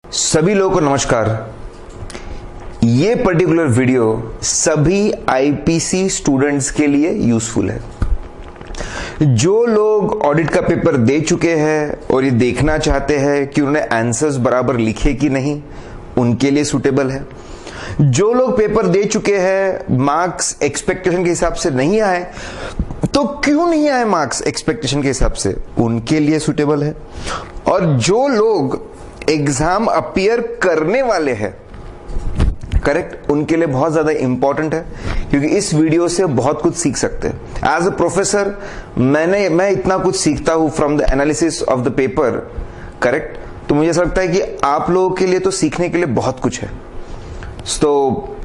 सभी लोगों को नमस्कार। ये पर्टिकुलर वीडियो सभी आईपीसी स्टूडेंट्स के लिए यूजफुल है। जो लोग ऑडिट का पेपर दे चुके हैं और ये देखना चाहते हैं कि उन्होंने आंसर्स बराबर लिखे कि नहीं, उनके लिए सूटेबल है। जो लोग पेपर दे चुके हैं, मार्क्स एक्सपेक्टेशन के हिसाब से नहीं आए, तो क्यों नहीं आए मार्क्स एक्सपेक्टेशन के हिसाब से, उनके लिए सूटेबल है। और जो लोग एग्जाम अपीयर करने वाले हैं, करेक्ट, उनके लिए बहुत ज्यादा इंपॉर्टेंट है, क्योंकि इस वीडियो से बहुत कुछ सीख सकते हैं। एज अ प्रोफेसर मैं इतना कुछ सीखता हूं from the analysis of the paper, correct. तो मुझे ऐसा लगता है कि आप लोगों के लिए तो सीखने के लिए बहुत कुछ है। तो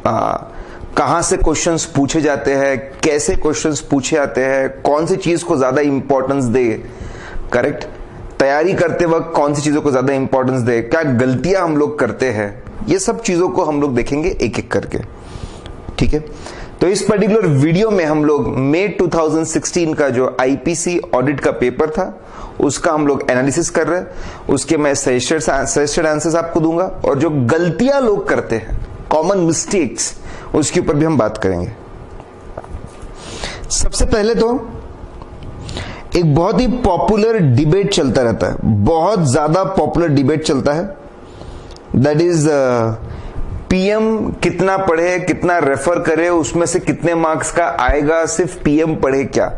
कहां से क्वेश्चंस पूछे जाते हैं, कैसे क्वेश्चंस पूछे जाते हैं, कौन सी चीज को ज्यादा इंपॉर्टेंस दे, करेक्ट, तैयारी करते वक्त कौन सी चीजों को ज्यादा इंपॉर्टेंस दे, क्या गलतियां हम लोग करते हैं, ये सब चीजों को हम लोग देखेंगे एक एक करके, ठीक है। तो इस पर्टिकुलर वीडियो में हम लोग मई 2016 का जो आईपीसी ऑडिट का पेपर था, उसका हम लोग एनालिसिस कर रहे हैं। उसके मैं सजेस्टेड आंसर्स आपको दूंगा, और जो गलतियां लोग करते हैं, कॉमन मिस्टेक्स, उसके ऊपर भी हम बात करेंगे। सबसे पहले तो एक बहुत ही पॉपुलर डिबेट चलता रहता है, बहुत ज्यादा पॉपुलर डिबेट चलता है, दैट इज पीएम कितना पढ़े, कितना रेफर करे, उसमें से कितने मार्क्स का आएगा, सिर्फ पीएम पढ़े क्या।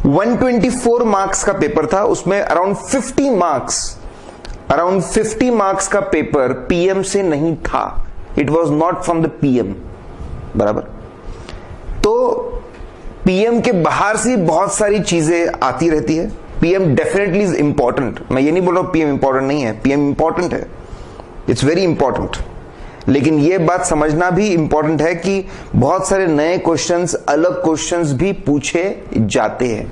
124 मार्क्स का पेपर था, उसमें अराउंड 50 मार्क्स का पेपर पीएम से नहीं था। It was not from the PM, बराबर। तो पीएम के बाहर से बहुत सारी चीजें आती रहती है। पीएम डेफिनेटली इज इंपॉर्टेंट, मैं ये नहीं बोल रहा हूं पीएम इंपॉर्टेंट नहीं है, पीएम इंपॉर्टेंट है, इट्स वेरी इंपॉर्टेंट। लेकिन ये बात समझना भी इंपॉर्टेंट है कि बहुत सारे नए क्वेश्चंस, अलग क्वेश्चंस भी पूछे जाते हैं,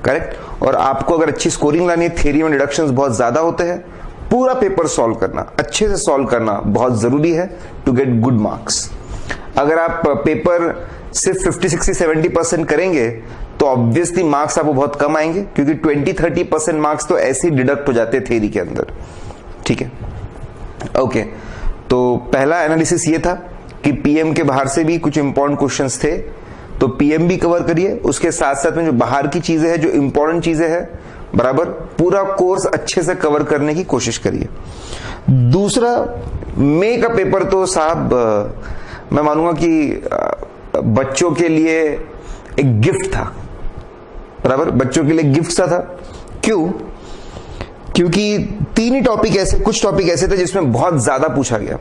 करेक्ट। और आपको अगर अच्छी स्कोरिंग लानी है, थ्योरी में डिडक्शंस बहुत ज्यादा होते हैं, पूरा पेपर सॉल्व करना, अच्छे से सॉल्व करना बहुत जरूरी है टू गेट गुड मार्क्स। अगर आप पेपर सिर्फ 50, 60, 70% करेंगे तो ऑब्वियसली मार्क्स आपको बहुत कम आएंगे, क्योंकि 20-30% मार्क्स तो ऐसे ही डिडक्ट हो जाते हैं थ्योरी के अंदर, ठीक है। ओके, तो पहला एनालिसिस ये था कि पीएम के बाहर से भी कुछ इंपॉर्टेंट क्वेश्चंस थे, तो पीएम भी कवर करिए, उसके साथ साथ में जो बाहर की चीजें हैं, जो इंपॉर्टेंट चीजें हैं, बराबर पूरा कोर्स अच्छे से कवर करने की कोशिश करिए। दूसरा, मई का पेपर तो साहब मैं मानूंगा कि बच्चों के लिए एक गिफ्ट था, बराबर, बच्चों के लिए गिफ्ट सा था। क्यों? क्योंकि तीन ही टॉपिक ऐसे, कुछ टॉपिक ऐसे थे जिसमें बहुत ज्यादा पूछा गया।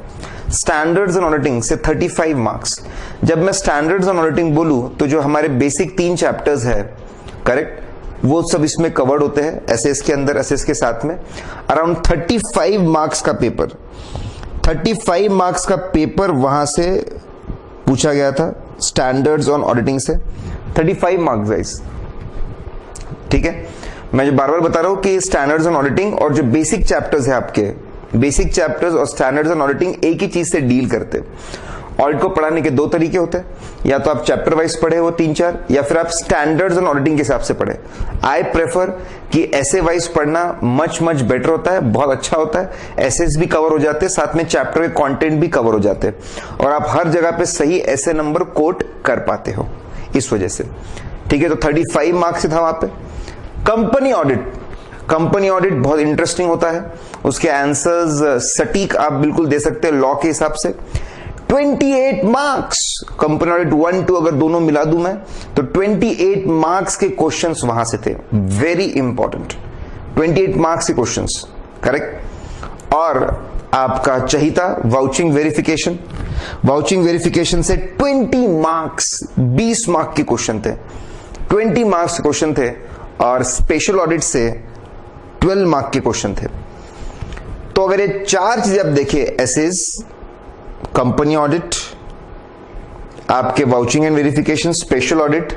स्टैंडर्ड्स एंड ऑडिटिंग से 35 मार्क्स। जब मैं स्टैंडर्ड्स एंड ऑडिटिंग बोलूं तो जो हमारे बेसिक 3 चैप्टर्स है, करेक्ट, वो सब इसमें कवर्ड होते हैं एसएस के अंदर, एसएस के साथ में। अराउंड 35 मार्क्स का पेपर, 35 मार्क्स का पेपर वहां से पूछा गया था, स्टैंडर्ड्स ऑन ऑडिटिंग से। 35 मार्क्स गाइस, ठीक है। मैं जो बार बार बता रहा हूं कि स्टैंडर्ड्स ऑन ऑडिटिंग और जो बेसिक चैप्टर्स है आपके, बेसिक चैप्टर्स और स्टैंडर्ड्स ऑन ऑडिटिंग एक ही चीज से डील करते हैं। ऑडिट को पढ़ाने के 2 तरीके होते हैं, या तो आप चैप्टर वाइज पढ़े वो 3-4, या फिर आप स्टैंडर्ड्स ऑन ऑडिटिंग के हिसाब से पढ़े। आई प्रेफर कि ऐसे वाइज पढ़ना मच बेटर होता है, बहुत अच्छा होता है। एसेस भी कवर हो जाते हैं, साथ में चैप्टर के कंटेंट भी कवर हो जाते हैं, और आप हर जगह पे सही ऐसे नंबर कोट कर पाते हो, इस वजह से, ठीक है। तो 35 मार्क्स था वहां पे। कंपनी ऑडिट बहुत इंटरेस्टिंग होता है, उसके आंसर्स सटीक आप बिल्कुल दे सकते हैं लॉ के हिसाब से। 28 मार्क्स, कंपनी ऑडिट 1-2 अगर दोनों मिला दूं मैं, तो 28 मार्क्स के क्वेश्चंस वहां से थे, वेरी इंपॉर्टेंट। 28 मार्क्स के क्वेश्चंस, करेक्ट। और आपका चहिता वाउचिंग वेरिफिकेशन, वाउचिंग वेरिफिकेशन से 20 मार्क्स, 20 मार्क्स के क्वेश्चन थे, 20 मार्क्स के क्वेश्चन थे। और स्पेशल ऑडिट से 12 मार्क्स के क्वेश्चन थे। तो अगर ये 4 चीजें आप देखिए, एसेस, कंपनी ऑडिट, आपके vouching and verification, special audit,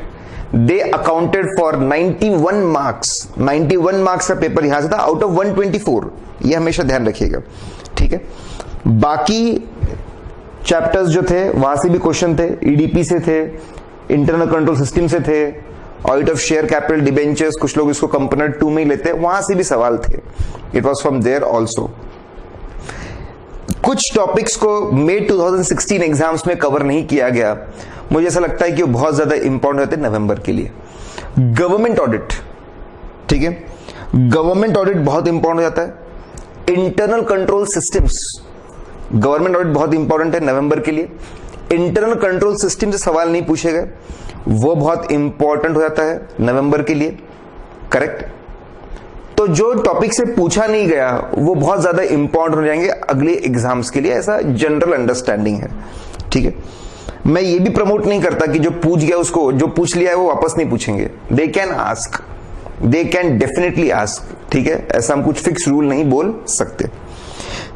they accounted for 91 marks. 91 marks का पेपर यहां से था आउट ऑफ 124, ये हमेशा ध्यान रखिएगा, ठीक है। बाकी चैप्टर्स जो थे वहां से भी क्वेश्चन थे, ईडीपी से थे, इंटरनल कंट्रोल सिस्टम से थे, audit of share capital, debentures, कुछ लोग इसको कंपोनेंट 2 में ही लेते हैं, वहां से भी सवाल थे। It was from there also. कुछ टॉपिक्स को मई 2016 एग्जाम्स में कवर नहीं किया गया, मुझे ऐसा लगता है कि वो बहुत ज्यादा इंपॉर्टेंट होते हैं नवंबर के लिए। गवर्नमेंट ऑडिट, ठीक है, गवर्नमेंट ऑडिट बहुत इंपॉर्टेंट हो जाता है। Internal control systems, government audit बहुत इंपॉर्टेंट है नवंबर के लिए। इंटरनल कंट्रोल सिस्टम से सवाल नहीं पूछे गए, वो बहुत इंपॉर्टेंट हो जाता है नवंबर के लिए, करेक्ट। तो जो टॉपिक से पूछा नहीं गया वो बहुत ज्यादा इंपॉर्टेंट हो जाएंगे अगले एग्जाम्स के लिए, ऐसा जनरल अंडरस्टैंडिंग है, ठीक है। मैं ये भी प्रमोट नहीं करता कि जो पूछ गया उसको, जो पूछ लिया है वो वापस नहीं पूछेंगे। They can ask, they can definitely ask, ठीक है, ऐसा हम कुछ फिक्स रूल नहीं बोल सकते।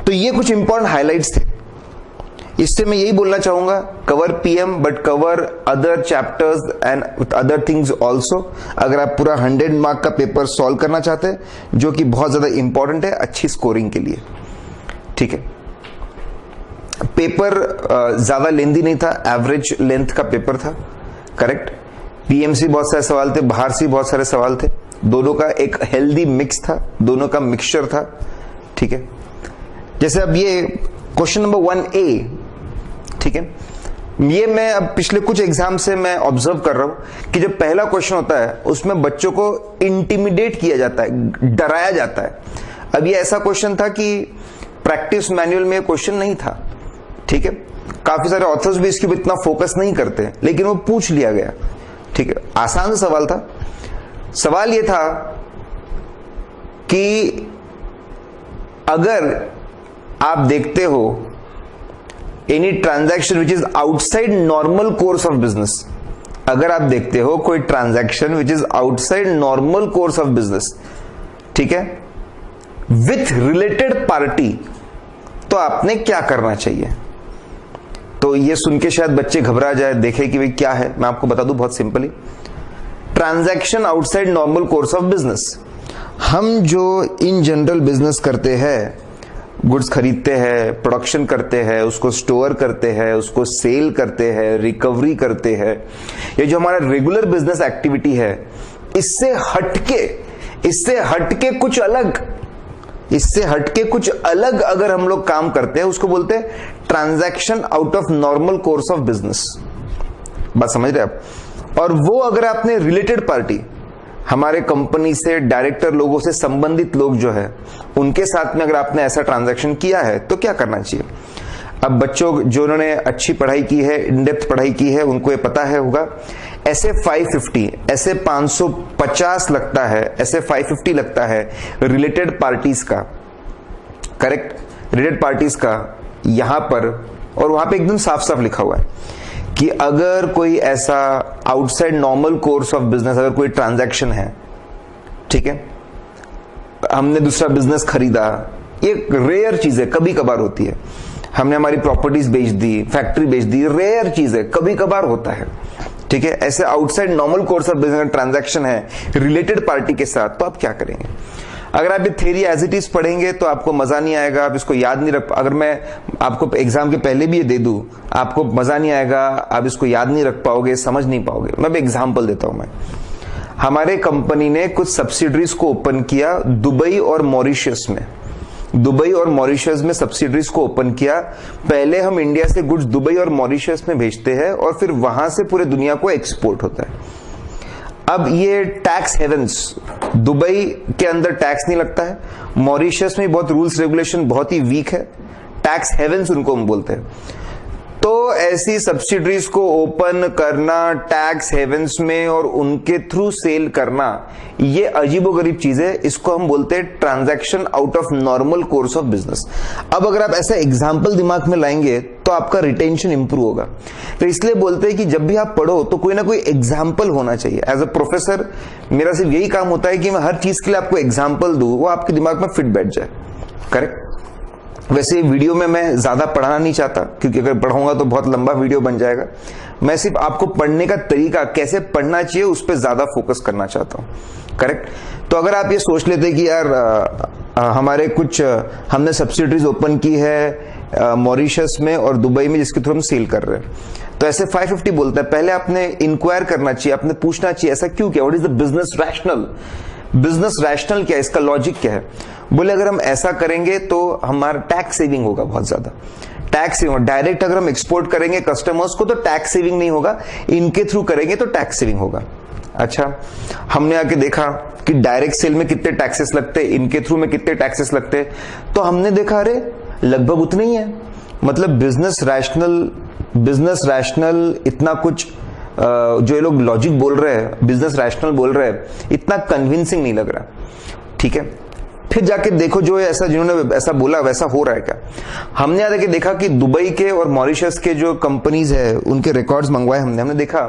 तो ये कुछ इंपॉर्टेंट हाइलाइट्स थे। इससे मैं यही बोलना चाहूंगा, cover PM but cover other chapters and other things also. अगर आप पूरा 100 मार्क का पेपर सॉल्व करना चाहते हैं, जो कि बहुत ज्यादा इंपॉर्टेंट है अच्छी स्कोरिंग के लिए, ठीक है। पेपर ज्यादा लेंथी नहीं था, एवरेज लेंथ का पेपर था, करेक्ट। पीएम से बहुत सारे सवाल थे, बाहर से बहुत सारे सवाल थे, दोनों का एक हेल्दी मिक्स था, दोनों का मिक्सचर था, ठीक है। जैसे अब ये क्वेश्चन नंबर 1A, ठीक है, ये मैं अब पिछले कुछ एग्जाम से मैं ऑब्जर्व कर रहा हूं कि जब पहला क्वेश्चन होता है उसमें बच्चों को इंटिमिडेट किया जाता है, डराया जाता है। अब ये ऐसा क्वेश्चन था कि प्रैक्टिस मैनुअल में क्वेश्चन नहीं था, ठीक है। काफी सारे ऑथर्स भी इसके ऊपर इतना फोकस नहीं करते, लेकिन वो पूछ लिया गया, ठीक है। आसान सवाल था। सवाल ये था कि अगर आप देखते हो any transaction which is outside normal course of business, अगर आप देखते हो कोई transaction which is outside normal course of business, ठीक है, विथ रिलेटेड पार्टी, तो आपने क्या करना चाहिए। तो ये सुन के शायद बच्चे घबरा जाए, देखे कि भाई क्या है। मैं आपको बता दूं बहुत simply, transaction outside normal course of business, हम जो इन जनरल बिजनेस करते हैं, गुड्स खरीदते हैं, प्रोडक्शन करते हैं, उसको स्टोर करते हैं, उसको सेल करते हैं, रिकवरी करते हैं, ये जो हमारा रेगुलर बिजनेस एक्टिविटी है, इससे हटके कुछ अलग अगर हम लोग काम करते हैं, उसको बोलते हैं transaction out of normal course of business. बात समझ रहे आप। और वो अगर आपने रिलेटेड पार्टी, हमारे कंपनी से डायरेक्टर लोगों से संबंधित लोग जो है उनके साथ में अगर आपने ऐसा ट्रांजैक्शन किया है तो क्या करना चाहिए। अब बच्चों जो उन्होंने अच्छी पढ़ाई की है, इन डेप्थ पढ़ाई की है, उनको ये पता है होगा, ऐसे 550, ऐसे 550 लगता है, ऐसे 550 लगता है रिलेटेड पार्टीज का, करेक्ट, रिलेटेड पार्टीज का यहां पर, और वहां पे एकदम साफ साफ लिखा हुआ है कि अगर कोई ऐसा outside normal course of business, अगर कोई ट्रांजैक्शन है, ठीक है, हमने दूसरा बिजनेस खरीदा, ये रेयर चीज है, कभी कभार होती है, हमने हमारी प्रॉपर्टीज बेच दी, फैक्ट्री बेच दी, रेयर चीज है, कभी कभार होता है, ठीक है। ऐसे outside normal course of business transaction है रिलेटेड पार्टी के साथ, तो आप क्या करेंगे। अगर आप ये थ्योरी एज इट इज पढ़ेंगे तो आपको मजा नहीं आएगा, आप इसको याद नहीं रख, अगर मैं आपको एग्जाम के पहले भी ये दे दूं, आपको मजा नहीं आएगा, आप इसको याद नहीं रख पाओगे, समझ नहीं पाओगे। मैं भी एग्जांपल देता हूं। मैं, हमारे कंपनी ने कुछ सब्सिडरीज को ओपन किया दुबई और मॉरिशस में, दुबई और मॉरिशस में सब्सिडरीज को ओपन किया। पहले हम इंडिया से गुड्स दुबई और मॉरिशस में भेजते हैं और फिर वहां से पूरे दुनिया को एक्सपोर्ट होता है। अब ये टैक्स हेवंस, दुबई के अंदर टैक्स नहीं लगता है, मॉरिशस में बहुत रूल्स रेगुलेशन बहुत ही वीक है, टैक्स हेवंस उनको हम बोलते हैं। तो ऐसी सब्सिडरीज को ओपन करना टैक्स हेवंस में और उनके थ्रू सेल करना, ये अजीबोगरीब चीज है, इसको हम बोलते हैं transaction out of normal course of business. अब अगर आप ऐसा एग्जांपल दिमाग में लाएंगे तो आपका रिटेंशन इंप्रूव होगा। तो इसलिए बोलते हैं कि जब भी आप पढ़ो तो कोई ना कोई एग्जाम्पल होना चाहिए। एज अ प्रोफेसर मेरा सिर्फ यही काम होता है कि मैं हर चीज के लिए आपको एग्जाम्पल दूं, वो आपके दिमाग में फिट बैठ जाए, करेक्ट। वैसे वीडियो में मैं ज्यादा पढ़ाना नहीं चाहता, क्योंकि अगर पढ़ाऊंगा तो बहुत लंबा वीडियो बन जाएगा। मैं सिर्फ आपको पढ़ने का तरीका, कैसे पढ़ना चाहिए, उस पर ज्यादा फोकस करना चाहता हूं, करेक्ट। तो अगर आप ये सोच लेते कि यार हमारे कुछ हमने सब्सिडरीज ओपन की है मॉरिशस में और दुबई में, जिसके थ्रू हम सेल कर रहे हैं, तो ऐसे 550 बोलता है पहले आपने इंक्वायर करना चाहिए, आपने पूछना चाहिए ऐसा क्यों किया, what is the business rational, business rational क्या है, इसका लॉजिक क्या है। बोले अगर हम ऐसा करेंगे तो हमारा टैक्स सेविंग होगा, बहुत ज्यादा टैक्स सेविंग। डायरेक्ट अगर हम एक्सपोर्ट करेंगे कस्टमर्स को तो टैक्स सेविंग नहीं होगा, इनके थ्रू करेंगे तो टैक्स सेविंग होगा। अच्छा, हमने आके देखा कि डायरेक्ट सेल में कितने टैक्सेस लगते, इनके थ्रू में कितने टैक्सेस लगते, तो हमने देखा अरे लगभग उतने ही है। मतलब बिजनेस रैशनल इतना कुछ जो ये लोग लॉजिक बोल रहे हैं, बिजनेस रैशनल बोल रहे हैं, इतना कन्विंसिंग नहीं लग रहा। ठीक है, फिर जाके देखो जो ऐसा जिन्होंने ऐसा बोला वैसा हो रहा है क्या। हमने आके देखा कि दुबई के और मॉरिशस के जो कंपनीज है उनके रिकॉर्ड्स मंगवाए हमने देखा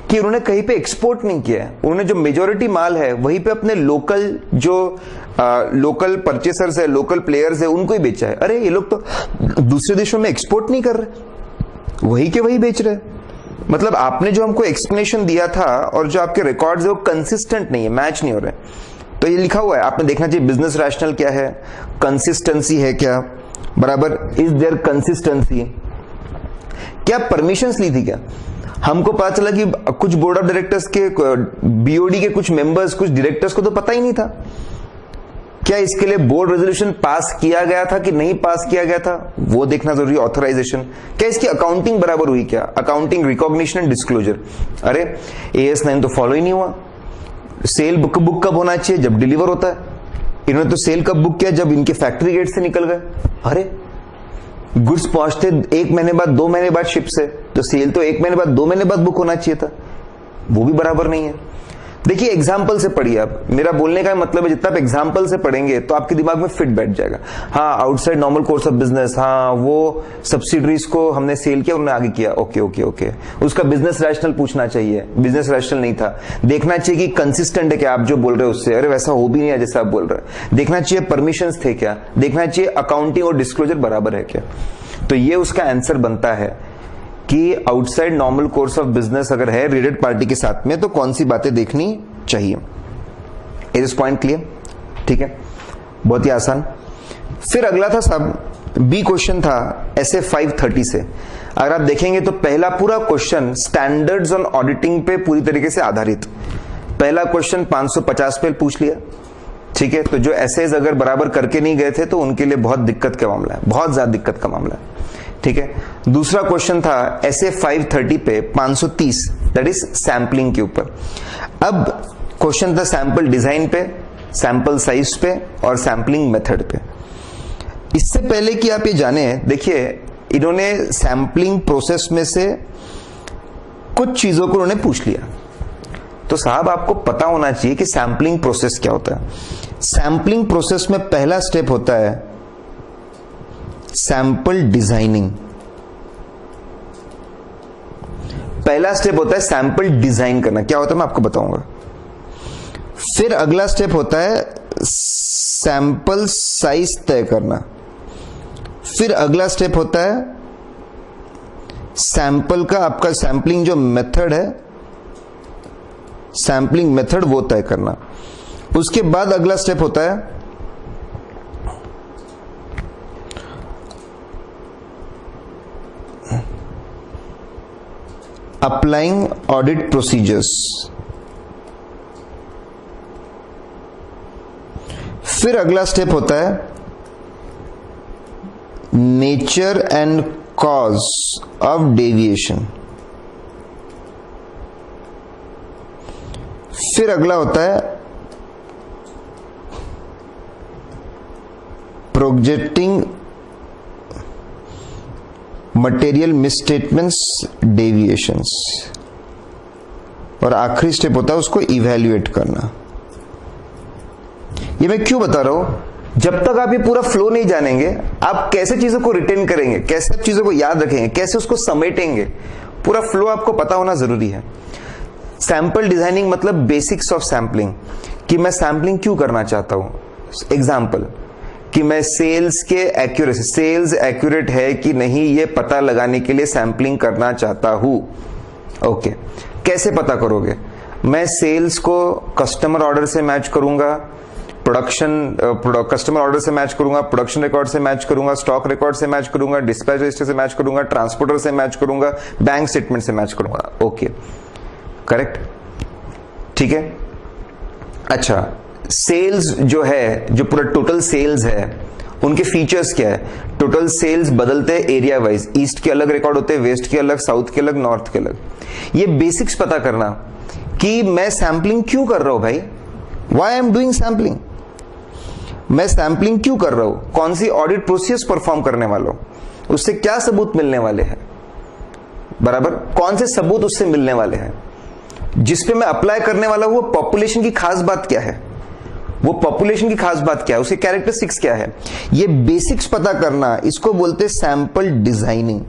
कि उन्होंने कहीं पे एक्सपोर्ट नहीं किया है, उन्होंने जो मेजोरिटी माल है वहीं पे अपने लोकल जो लोकल परचेसर्स है, लोकल प्लेयर्स है, उनको ही बेचा है। अरे ये लोग तो दूसरे देशों में एक्सपोर्ट नहीं कर रहे, वही के वही बेच रहे। मतलब आपने जो हमको एक्सप्लेनेशन दिया था और जो आपके रिकॉर्ड्स है वो कंसिस्टेंट नहीं है, मैच नहीं हो रहे। तो ये लिखा हुआ है, आपने देखना चाहिए बिजनेस रैशनल क्या है, कंसिस्टेंसी है क्या, बराबर, इज देयर कंसिस्टेंसी, क्या परमिशंस ली थी क्या। हमको पता चला कि कुछ बोर्ड ऑफ डायरेक्टर्स के, बीओडी के कुछ मेंबर्स, कुछ डायरेक्टर्स को तो पता ही नहीं था। क्या इसके लिए बोर्ड रेजोल्यूशन पास किया गया था कि नहीं पास किया गया था, वो देखना जरूरी है। ऑथराइजेशन, क्या इसकी अकाउंटिंग बराबर हुई, क्या अकाउंटिंग रिकॉग्निशन एंड डिस्क्लोजर। अरे AS9 तो फॉलो ही नहीं हुआ। सेल बुक कब होना चाहिए, जब डिलीवर होता है। इन्होंने तो सेल कब बुक किया, जब इनके फैक्ट्री गेट से निकल गए। अरे गुड्स पहुंचते 1 महीने बाद, 2 महीने बाद शिप से, तो सेल तो 1 महीने बाद, 2 महीने बाद बुक होना चाहिए था, वो भी बराबर नहीं है। देखिए एग्जाम्पल से पढ़िए आप, मेरा बोलने का मतलब है जितना आप एग्जाम्पल से पढ़ेंगे तो आपके दिमाग में फिट बैठ जाएगा। हाँ, outside normal course of business, हाँ वो सब्सिडरीज को हमने सेल किया, उन्होंने आगे किया, ओके ओके ओके, उसका बिजनेस रैशनल पूछना चाहिए, बिजनेस रैशनल नहीं था। देखना चाहिए कि कंसिस्टेंट है क्या आप जो बोल रहे हो उससे, अरे वैसा हो भी नहीं है जैसा आप बोल रहे हैं। देखना चाहिए परमिशंस थे क्या, देखना चाहिए अकाउंटिंग और डिस्क्लोजर बराबर है क्या। तो ये उसका आंसर बनता है कि outside normal course of business अगर है रिलेटेड पार्टी के साथ में तो कौन सी बातें देखनी चाहिए। Is this point clear? ठीक है, बहुत ही आसान। फिर अगला था साहब बी क्वेश्चन था ऐसे 530 से। अगर आप देखेंगे तो पहला पूरा क्वेश्चन स्टैंडर्ड्स ऑन ऑडिटिंग पे पूरी तरीके से आधारित। पहला क्वेश्चन 550 पे पूछ लिया। ठीक है, तो जो एसेज अगर बराबर करके नहीं गए थे तो उनके लिए बहुत दिक्कत का मामला है, बहुत ज्यादा दिक्कत का मामला है। ठीक है, दूसरा क्वेश्चन था ऐसे 530 पे 530, दैट इज सैंपलिंग के ऊपर। अब क्वेश्चन था सैंपल डिजाइन पे, सैंपल साइज पे और सैंपलिंग मेथड पे। इससे पहले कि आप ये जाने, देखिए इन्होंने सैंपलिंग प्रोसेस में से कुछ चीजों को उन्होंने पूछ लिया। तो साहब आपको पता होना चाहिए कि सैंपलिंग प्रोसेस क्या होता है। सैंपलिंग प्रोसेस में पहला स्टेप होता है सैंपल डिजाइनिंग। पहला स्टेप होता है सैंपल डिजाइन करना। क्या होता है मैं आपको बताऊंगा। फिर अगला स्टेप होता है सैंपल साइज तय करना। फिर अगला स्टेप होता है सैंपल का आपका सैंपलिंग जो मेथड है, सैंपलिंग मेथड वो तय करना। उसके बाद अगला स्टेप होता है अप्लाइंग ऑडिट प्रोसीजर्स। फिर अगला स्टेप होता है nature and cause of deviation. फिर अगला होता है प्रोजेक्टिंग मटेरियल मिसस्टेटमेंट्स डेविएशंस। और आखिरी स्टेप होता है उसको इवैल्यूएट करना। ये मैं क्यों बता रहा हूं, जब तक आप ये पूरा फ्लो नहीं जानेंगे आप कैसे चीजों को रिटेन करेंगे, कैसे चीजों को याद रखेंगे, कैसे उसको समेटेंगे, पूरा फ्लो आपको पता होना जरूरी है। सैंपल डिजाइनिंग मतलब बेसिक्स ऑफ सैंपलिंग, कि मैं सैंपलिंग क्यों करना चाहता हूं। एग्जाम्पल कि मैं सेल्स के एक्यूरेसी, सेल्स एक्यूरेट है कि नहीं ये पता लगाने के लिए सैंपलिंग करना चाहता हूं। ओके, कैसे पता करोगे? मैं सेल्स को कस्टमर ऑर्डर से मैच करूंगा, प्रोडक्शन कस्टमर ऑर्डर से मैच करूंगा, प्रोडक्शन रिकॉर्ड से मैच करूंगा, स्टॉक रिकॉर्ड से मैच करूंगा, डिस्पैच रजिस्टर से मैच करूंगा, ट्रांसपोर्टर से मैच करूंगा, बैंक स्टेटमेंट से मैच करूंगा। ओके, करेक्ट, ठीक है। अच्छा, सेल्स जो है, जो पूरा टोटल सेल्स है, उनके फीचर्स क्या है? टोटल सेल्स बदलते हैं एरिया वाइज, ईस्ट के अलग रिकॉर्ड होते हैं, वेस्ट के अलग, साउथ के अलग, नॉर्थ के अलग। ये बेसिक्स पता करना कि मैं सैंपलिंग क्यों कर रहा हूं भाई, why I am doing sampling, मैं सैंपलिंग क्यों कर रहा हूं, कौन सी ऑडिट प्रोसेस परफॉर्म करने वाला हूं, उससे क्या सबूत मिलने वाले हैं, बराबर, कौन से सबूत उससे मिलने वाले हैं, जिसपे मैं अप्लाई करने वाला हूं, वो पॉपुलेशन की खास बात क्या है, वो पॉपुलेशन की खास बात क्या है, उसके कैरेक्टरिस्टिक्स क्या है, ये बेसिक्स पता करना, इसको बोलते हैं सैंपल डिजाइनिंग।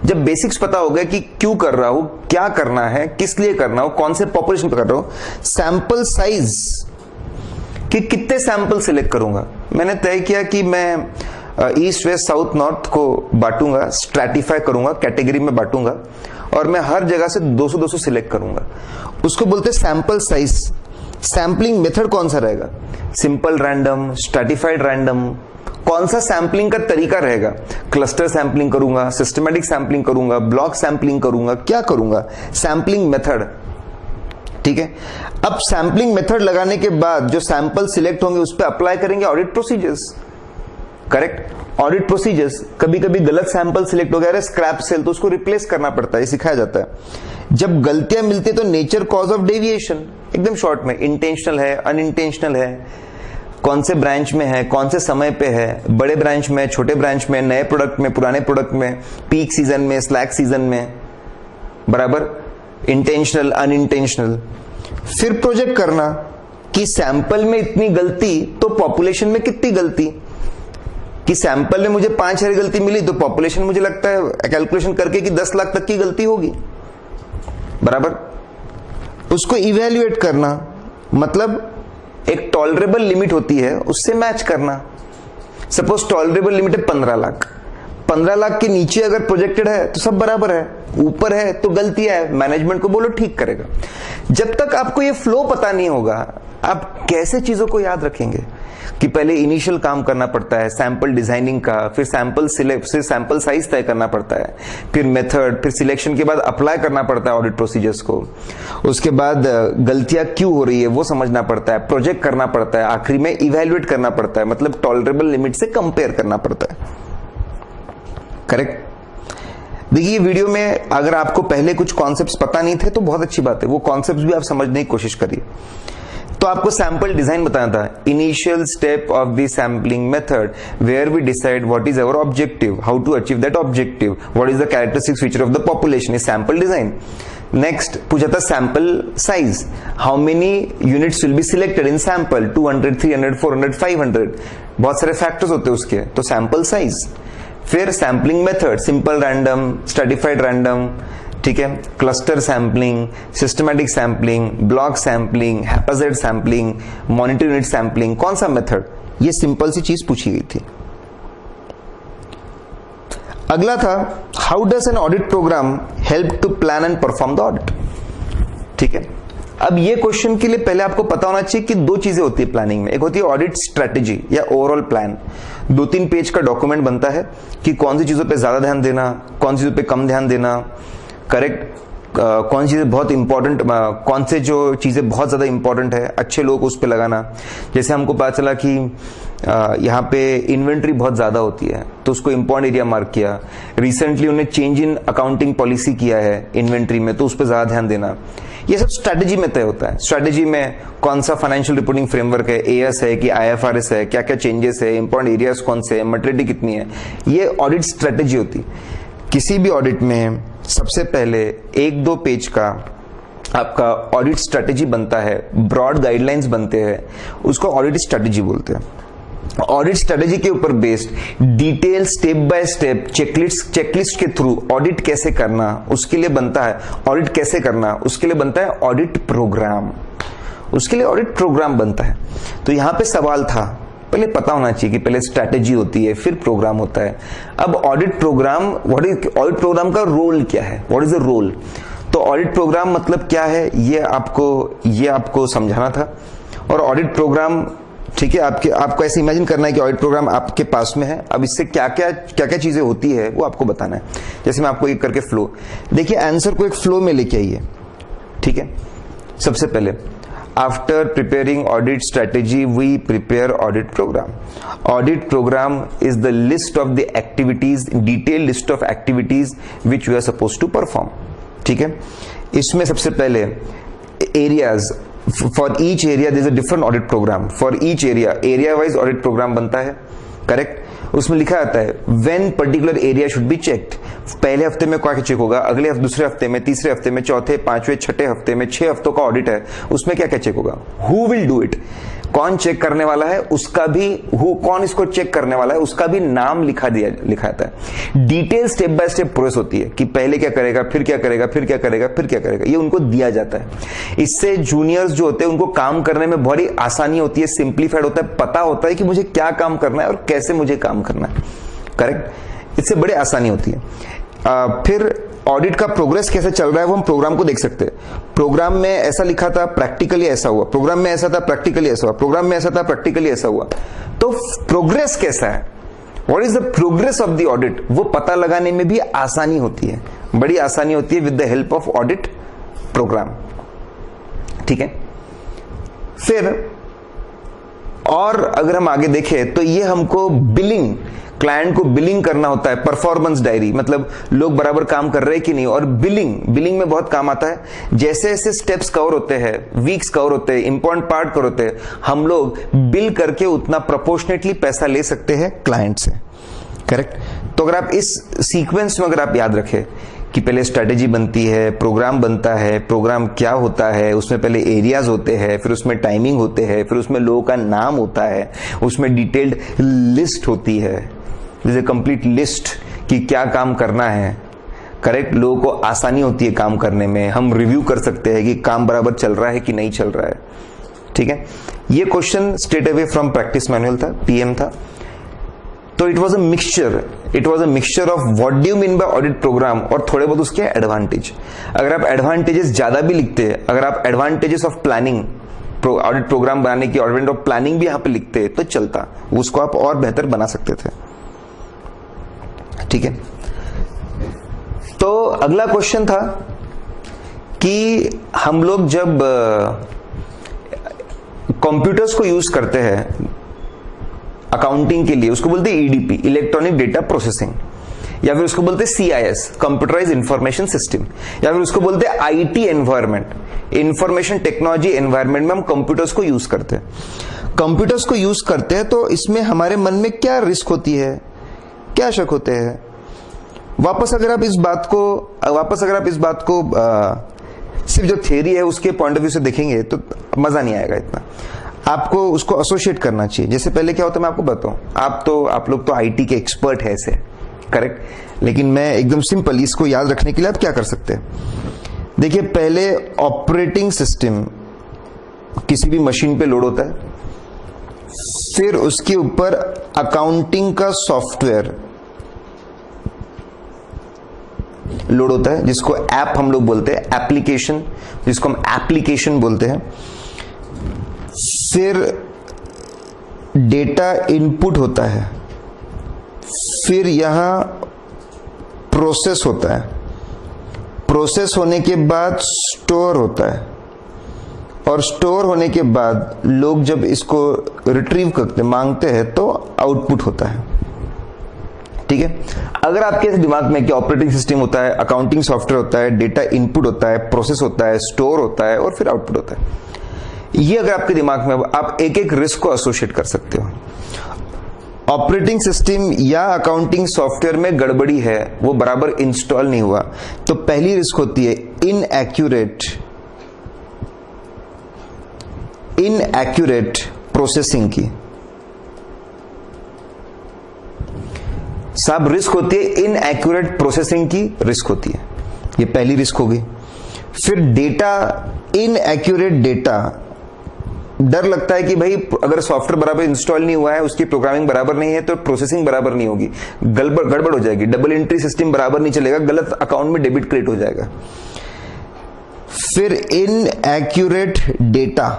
जब बेसिक्स पता हो गया कि क्यों कर रहा हूं, क्या करना है, किस लिए करना हो, कौन से पॉपुलेशन पे कर रहा हूं, सैंपल साइज कि कितने सैंपल सिलेक्ट करूंगा, मैंने तय किया कि मैं ईस्ट वेस्ट साउथ नॉर्थ को बांटूंगा, स्ट्रैटिफाई करूंगा, कैटेगरी में बांटूंगा और मैं हर जगह से 200-200 सिलेक्ट करूंगा, उसको बोलते हैं सैंपल साइज। सैंपलिंग मेथड कौन सा रहेगा, सिंपल रैंडम, स्ट्रैटिफाइड रैंडम, कौन सा सैंपलिंग का तरीका रहेगा, क्लस्टर सैंपलिंग करूंगा, सिस्टमैटिक सैंपलिंग करूंगा, ब्लॉक सैंपलिंग करूंगा, क्या करूंगा, सैंपलिंग मेथड, ठीक है। अब सैंपलिंग मेथड लगाने के बाद जो सैंपल सिलेक्ट होंगे उस पर अप्लाई करेंगे audit procedures, correct, audit procedures. कभी कभी गलत सैंपल सिलेक्ट हो गया, स्क्रैप सेल, तो उसको रिप्लेस करना पड़ता है, ये सिखाया जाता है। जब गलतियां मिलती है तो नेचर कॉज ऑफ डेविएशन, एकदम शॉर्ट में, इंटेंशनल है, अनइंटेंशनल है, कौन से ब्रांच में है, कौन से समय पे है, बड़े ब्रांच में, छोटे ब्रांच में, नए प्रोडक्ट में, पुराने प्रोडक्ट में, पीक सीजन में, स्लैक सीजन में, बराबर, इंटेंशनल, अनइंटेंशनल। फिर प्रोजेक्ट करना कि सैंपल में इतनी गलती तो पॉपुलेशन में कितनी गलती, कि सैंपल में मुझे 5,000 गलती मिली तो पॉपुलेशन मुझे लगता है कैलकुलेशन करके कि 10 लाख तक की गलती होगी, बराबर। उसको इवेल्युएट करना, मतलब एक टॉलरेबल लिमिट होती है उससे मैच करना। सपोज टॉलरेबल लिमिट है 15 लाख, 15 लाख के नीचे अगर प्रोजेक्टेड है तो सब बराबर है, ऊपर है तो गलतियां है, मैनेजमेंट को बोलो ठीक करेगा। जब तक आपको ये फ्लो पता नहीं होगा, आप कैसे चीजों को याद रखेंगे कि पहले इनिशियल काम करना पड़ता है सैंपल डिजाइनिंग का, फिर सैंपल सिलेक्ट, फिर सैंपल साइज तय करना पड़ता है, फिर मेथड, फिर सिलेक्शन के बाद अप्लाई करना पड़ता है ऑडिट प्रोसीजर्स को, उसके बाद गलतियां क्यों हो रही है वो समझना पड़ता है, प्रोजेक्ट करना पड़ता है, आखिरी में इवेल्युएट करना पड़ता है, मतलब टॉलरेबल लिमिट से कंपेयर करना पड़ता है, करेक्ट। देखिए ये वीडियो में अगर आपको पहले कुछ कॉन्सेप्ट्स पता नहीं थे तो बहुत अच्छी बात है, वो कॉन्सेप्ट्स भी आप समझने की कोशिश करिए। तो आपको सैंपल डिजाइन बताना था, initial step of the sampling method where we decide what is our objective, how to achieve that objective, what is the characteristic feature of the population, is sample design. Next पूछा था sample size, how many units will be selected in sample, 200, 300, 400, 500, बहुत सारे factors होते हैं उसके, तो sample size. फिर sampling method, simple random, stratified random, ठीक है, cluster sampling, systematic sampling, block sampling, haphazard sampling, monetary unit sampling, कौन सा मेथड, ये सिंपल सी चीज पूछी गई थी। अगला था how does an audit program help to plan and perform the audit, ठीक है। अब ये क्वेश्चन के लिए पहले आपको पता होना चाहिए कि दो चीजें होती है प्लानिंग में, एक होती है ऑडिट स्ट्रेटेजी या ओवरऑल प्लान, 2-3 पेज का डॉक्यूमेंट बनता है कि कौन सी चीजों पे ज्यादा ध्यान देना, कौन सी चीजों पे कम ध्यान देना, करेक्ट, कौन सी चीजें बहुत इंपॉर्टेंट, कौन से जो चीजें बहुत ज्यादा इंपॉर्टेंट है, अच्छे लोग उस पे लगाना। जैसे हमको पता चला कि यहाँ पे इन्वेंट्री बहुत ज्यादा होती है तो उसको इंपॉर्टेंट एरिया मार्क किया, रिसेंटली उन्हें चेंज इन अकाउंटिंग पॉलिसी किया है इन्वेंट्री में तो उस पर ज्यादा ध्यान देना। ये सब स्ट्रेटेजी में तय होता है। स्ट्रेटेजी में कौन सा फाइनेंशियल रिपोर्टिंग फ्रेमवर्क है, एएस है कि आईएफआरएस है, क्या क्या चेंजेस है, इंपॉर्टेंट एरियाज कौन से है, मैच्योरिटी कितनी है, ये ऑडिट स्ट्रेटेजी होती है। किसी भी ऑडिट में सबसे पहले 1-2 पेज का आपका ऑडिट स्ट्रेटेजी बनता है, ब्रॉड गाइडलाइंस बनते हैं, उसको ऑडिट स्ट्रेटेजी बोलते हैं। ऑडिट स्ट्रेटेजी के ऊपर based detail step by step checklist के थ्रू ऑडिट कैसे करना उसके लिए बनता है, ऑडिट कैसे करना उसके लिए बनता है ऑडिट प्रोग्राम, उसके लिए ऑडिट प्रोग्राम बनता है। तो यहां पे सवाल था, पहले पता होना चाहिए कि पहले स्ट्रेटेजी होती है फिर प्रोग्राम होता है। अब ऑडिट प्रोग्राम, ऑडिट प्रोग्राम का रोल क्या है, व्हाट इज द रोल, तो ऑडिट प्रोग्राम मतलब क्या है ये आपको समझाना था। और ऑडिट प्रोग्राम ठीक है, आपको ऐसे इमेजिन करना है कि ऑडिट प्रोग्राम आपके पास में है। अब इससे क्या क्या चीजें होती है वो आपको बताना है। जैसे मैं आपको एक करके फ्लो, देखिए आंसर को एक फ्लो में लेके आइए। ठीक है, सबसे पहले after preparing audit strategy we prepare audit program. Audit program is the list of the activities, detail list of activities which we are suppose to perform. ठीक है, इसमें सबसे पहले areas, for each area there is a different audit program. For each area wise audit program बनता है, correct. उसमें लिखा आता है when particular area should be checked. पहले हफ्ते में क्या चेक होगा, अगले दूसरे हफ्ते में, तीसरे हफ्ते में, चौथे, पांचवें, छठे हफ्ते में, 6 हफ्तों का ऑडिट है, उसमें क्या क्या चेक होगा, हु विल डू इट, कौन चेक करने वाला है, उसका भी कौन इसको चेक करने वाला है उसका भी नाम लिखा आता है। Detail step by step process होती है कि पहले क्या करेगा, फिर क्या करेगा, फिर क्या करेगा, फिर क्या करेगा, ये उनको दिया जाता है। इससे जूनियर्स जो होते हैं उनको काम करने में बहुत ही आसानी होती है, सिंप्लीफाइड होता है, पता होता है कि मुझे क्या काम करना है और कैसे मुझे काम करना है, करेक्ट। इससे बड़ी आसानी होती है। फिर ऑडिट का प्रोग्रेस कैसे चल रहा है वो हम प्रोग्राम को देख सकते हैं। प्रोग्राम में ऐसा लिखा था, प्रैक्टिकली ऐसा हुआ, प्रोग्राम में ऐसा था, प्रैक्टिकली ऐसा हुआ, प्रोग्राम में ऐसा था, प्रैक्टिकली ऐसा हुआ। तो प्रोग्रेस कैसा है, what is the progress of the audit, वो पता लगाने में भी आसानी होती है, बड़ी आसानी होती है with the help of audit program. ठीक है, फिर और अगर हम आगे देखें तो ये हमको बिलिंग, क्लाइंट को बिलिंग करना होता है, परफॉर्मेंस डायरी, मतलब लोग बराबर काम कर रहे हैं कि नहीं, और बिलिंग में बहुत काम आता है। जैसे जैसे स्टेप्स कवर होते हैं, वीक्स कवर होते हैं, इंपॉर्टेंट पार्ट कवर होते हैं, हम लोग बिल करके उतना प्रोपोर्शनेटली पैसा ले सकते हैं क्लाइंट से, करेक्ट। तो अगर आप इस सीक्वेंस में अगर आप याद रखें कि पहले स्ट्रेटेजी बनती है, प्रोग्राम बनता है, प्रोग्राम क्या होता है, उसमें पहले एरियाज होते हैं, फिर उसमें टाइमिंग होते हैं, फिर उसमें लोगों का नाम होता है, उसमें डिटेल्ड लिस्ट होती है, जैसे कंप्लीट लिस्ट कि क्या काम करना है, करेक्ट। लोगों को आसानी होती है काम करने में, हम रिव्यू कर सकते हैं कि काम बराबर चल रहा है कि नहीं चल रहा है। ठीक है, ये question straight away from practice manual था, पीएम था। तो it was a mixture of what do you mean by audit program और थोड़े बहुत उसके एडवांटेज। अगर आप एडवांटेजेस ज्यादा भी लिखते हैं, अगर आप advantages of planning, audit program बनाने की एडवांटेज ऑफ प्लानिंग भी यहां पे लिखते हैं तो चलता, उसको आप और बेहतर बना सकते थे। ठीक है, तो अगला क्वेश्चन था कि हम लोग जब कंप्यूटर्स को यूज करते हैं अकाउंटिंग के लिए, उसको बोलते हैं ईडीपी, इलेक्ट्रॉनिक डेटा प्रोसेसिंग, या फिर उसको बोलते हैं सीआईएस, कंप्यूटराइज इंफॉर्मेशन सिस्टम, या फिर उसको बोलते हैं IT environment, information technology environment में हम कंप्यूटर्स को यूज करते हैं। कंप्यूटर्स को यूज करते हैं तो इसमें हमारे मन में क्या रिस्क होती है, क्या शक होते हैं। वापस अगर आप इस बात को सिर्फ जो थियरी है उसके पॉइंट ऑफ व्यू से देखेंगे तो मजा नहीं आएगा इतना, आपको उसको एसोसिएट करना चाहिए। जैसे पहले क्या होता है मैं आपको बताऊं, आप लोग तो आईटी के एक्सपर्ट है ऐसे, करेक्ट, लेकिन मैं एकदम सिंपल इसको याद रखने के लिए आप क्या कर सकते हैं। देखिए, पहले ऑपरेटिंग सिस्टम किसी भी मशीन पे लोड होता है, फिर उसके ऊपर अकाउंटिंग का सॉफ्टवेयर लोड होता है, जिसको ऐप हम लोग बोलते हैं, एप्लीकेशन, जिसको हम एप्लीकेशन बोलते हैं। फिर डेटा इनपुट होता है, फिर यहां प्रोसेस होता है, प्रोसेस होने के बाद स्टोर होता है, और स्टोर होने के बाद लोग जब इसको रिट्रीव करते मांगते हैं तो आउटपुट होता है। ठीक है, अगर आपके दिमाग में कि ऑपरेटिंग सिस्टम होता है, अकाउंटिंग सॉफ्टवेयर होता है, डेटा इनपुट होता है, प्रोसेस होता है, स्टोर होता है और फिर आउटपुट होता है, ये अगर आपके दिमाग में, आप एक एक रिस्क को एसोसिएट कर सकते हो। ऑपरेटिंग सिस्टम या अकाउंटिंग सॉफ्टवेयर में गड़बड़ी है, वो बराबर इंस्टॉल नहीं हुआ, तो पहली रिस्क होती है इनएक्यूरेट प्रोसेसिंग की। सब रिस्क होती है, इनएक्यूरेट प्रोसेसिंग की रिस्क होती है, ये पहली रिस्क होगी। फिर डेटा, इनएक्यूरेट डेटा, डर लगता है कि भाई अगर सॉफ्टवेयर बराबर इंस्टॉल नहीं हुआ है, उसकी प्रोग्रामिंग बराबर नहीं है तो प्रोसेसिंग बराबर नहीं होगी, गड़बड़ हो जाएगी, डबल एंट्री सिस्टम बराबर नहीं चलेगा, गलत अकाउंट में डेबिट क्रिएट हो जाएगा। फिर इनएक्यूरेट डेटा,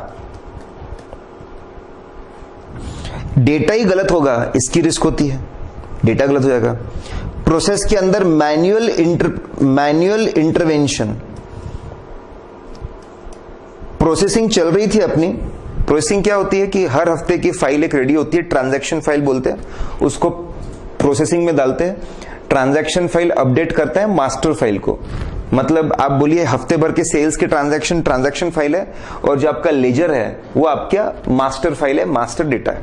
डेटा ही गलत होगा, इसकी रिस्क होती है, डेटा गलत हो जाएगा। प्रोसेस के अंदर मैन्युअल इंटरवेंशन, प्रोसेसिंग चल रही थी अपनी। प्रोसेसिंग क्या होती है कि हर हफ्ते की फाइल एक रेडी होती है, ट्रांजैक्शन फाइल बोलते हैं उसको, प्रोसेसिंग में डालते हैं, ट्रांजैक्शन फाइल अपडेट करता है मास्टर फाइल को। मतलब आप बोलिए हफ्ते भर के सेल्स के ट्रांजैक्शन फाइल है, और जो आपका लेजर है वो आपका मास्टर फाइल है, मास्टर डेटा है,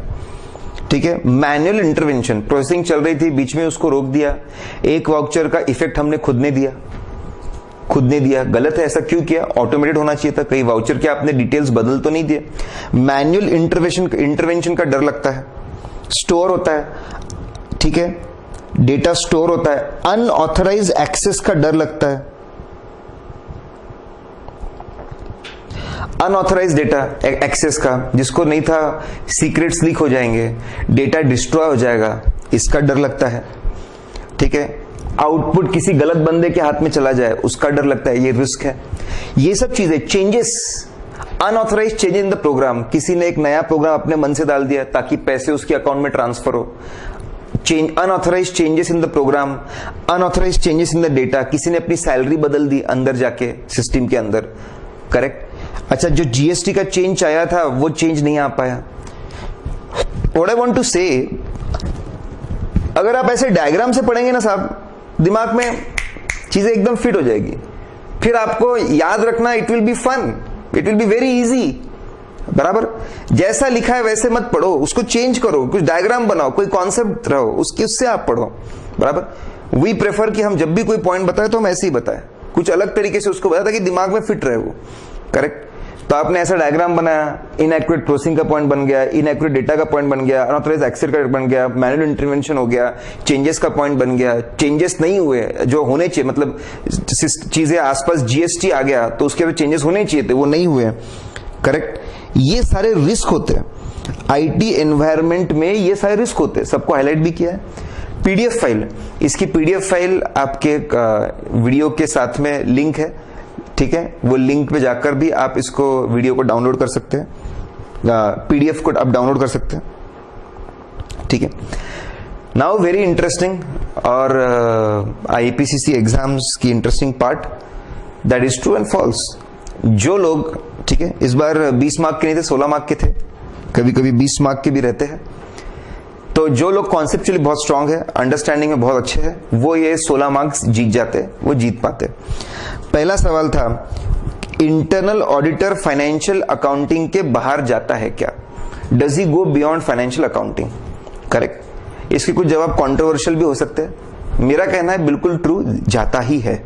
ठीक है। मैनुअल इंटरवेंशन, प्रोसेसिंग चल रही थी, बीच में उसको रोक दिया। एक वाउचर का इफेक्ट हमने खुद ने दिया, गलत है। ऐसा क्यों किया? ऑटोमेटेड होना चाहिए था। कई वाउचर के आपने डिटेल्स बदल तो नहीं दिए। मैनुअल इंटरवेंशन का डर लगता है, स्टोर होता है, ठीक है, डेटा स्टोर होता है। अनऑथराइज्ड एक्सेस का डर लगता है, अनऑथराइज्ड डेटा एक्सेस का, जिसको नहीं था, सीक्रेट्स लीक हो जाएंगे, डेटा डिस्ट्रॉय हो जाएगा, इसका डर लगता है, ठीक है। आउटपुट किसी गलत बंदे के हाथ में चला जाए, उसका डर लगता है, ये रिस्क है। ये सब चीजें, changes, unauthorised change in the program, किसी ने एक नया प्रोग्राम अपने मन से डाल दिया ताकि पैसे उसके अकाउंट में ट्रांसफर हो, unauthorised changes in the program, unauthorised changes in the data, किसी ने अपनी सैलरी बदल दी अंदर जाके सिस्टम के अंदर, करेक्ट। अच्छा, जो जीएसटी का चेंज आया था वो चेंज नहीं आ पाया। व्हाट आई वांट टू से, अगर आप ऐसे डायग्राम से पढ़ेंगे ना साहब, दिमाग में चीजें एकदम फिट हो जाएगी, फिर आपको याद रखना, it will be fun, it will be very easy, बराबर। जैसा लिखा है वैसे मत पढ़ो, उसको चेंज करो, कुछ डायग्राम बनाओ, कोई कॉन्सेप्ट रहो उससे आप पढ़ो, बराबर। वी प्रेफर कि हम जब भी कोई पॉइंट बताए तो हम ऐसे ही बताए, कुछ अलग तरीके से उसको बताया ताकि दिमाग में फिट रहे वो, करेक्ट। तो आपने ऐसा डायग्राम बनाया, इनएक्यूरेट प्रोसेसिंग का पॉइंट बन गया, इनएक्यूरेट डेटा का पॉइंट बन गया, अनऑथराइज्ड एक्सेस का बन गया, मैनुअल इंटरवेंशन हो गया, चेंजेस का पॉइंट बन गया, चेंजेस नहीं हुए जो होने चाहिए, मतलब चीजें आसपास जीएसटी आ गया तो उसके बाद चेंजेस होने चाहिए थे, वो नहीं हुए, करेक्ट। ये सारे रिस्क होते हैं आईटी एनवायरनमेंट में, ये सारे रिस्क होते हैं, सबको हाईलाइट भी किया है। पीडीएफ फाइल, इसकी पीडीएफ फाइल आपके वीडियो के साथ में लिंक है, ठीक है, वो लिंक पे जाकर भी आप इसको वीडियो को डाउनलोड कर सकते हैं, पीडीएफ को आप डाउनलोड कर सकते हैं, ठीक है। नाउ वेरी इंटरेस्टिंग और आईपीसीसी एग्जाम्स की interesting part, that is true and false. जो लोग, ठीक है, इस बार 20 मार्क के नहीं थे, 16 मार्क के थे, कभी कभी 20 मार्क के भी रहते हैं। तो जो लोग कॉन्सेप्चुअली बहुत स्ट्रांग है, अंडरस्टैंडिंग में बहुत अच्छे हैं, वो ये 16 मार्क्स जीत जाते, वो जीत पाते। पहला सवाल था, इंटरनल ऑडिटर फाइनेंशियल अकाउंटिंग के बाहर जाता है क्या? Does he go beyond financial accounting? Correct. इसके कुछ जवाब कंट्रोवर्शियल भी हो सकते हैं, मेरा कहना है बिल्कुल ट्रू, जाता ही है।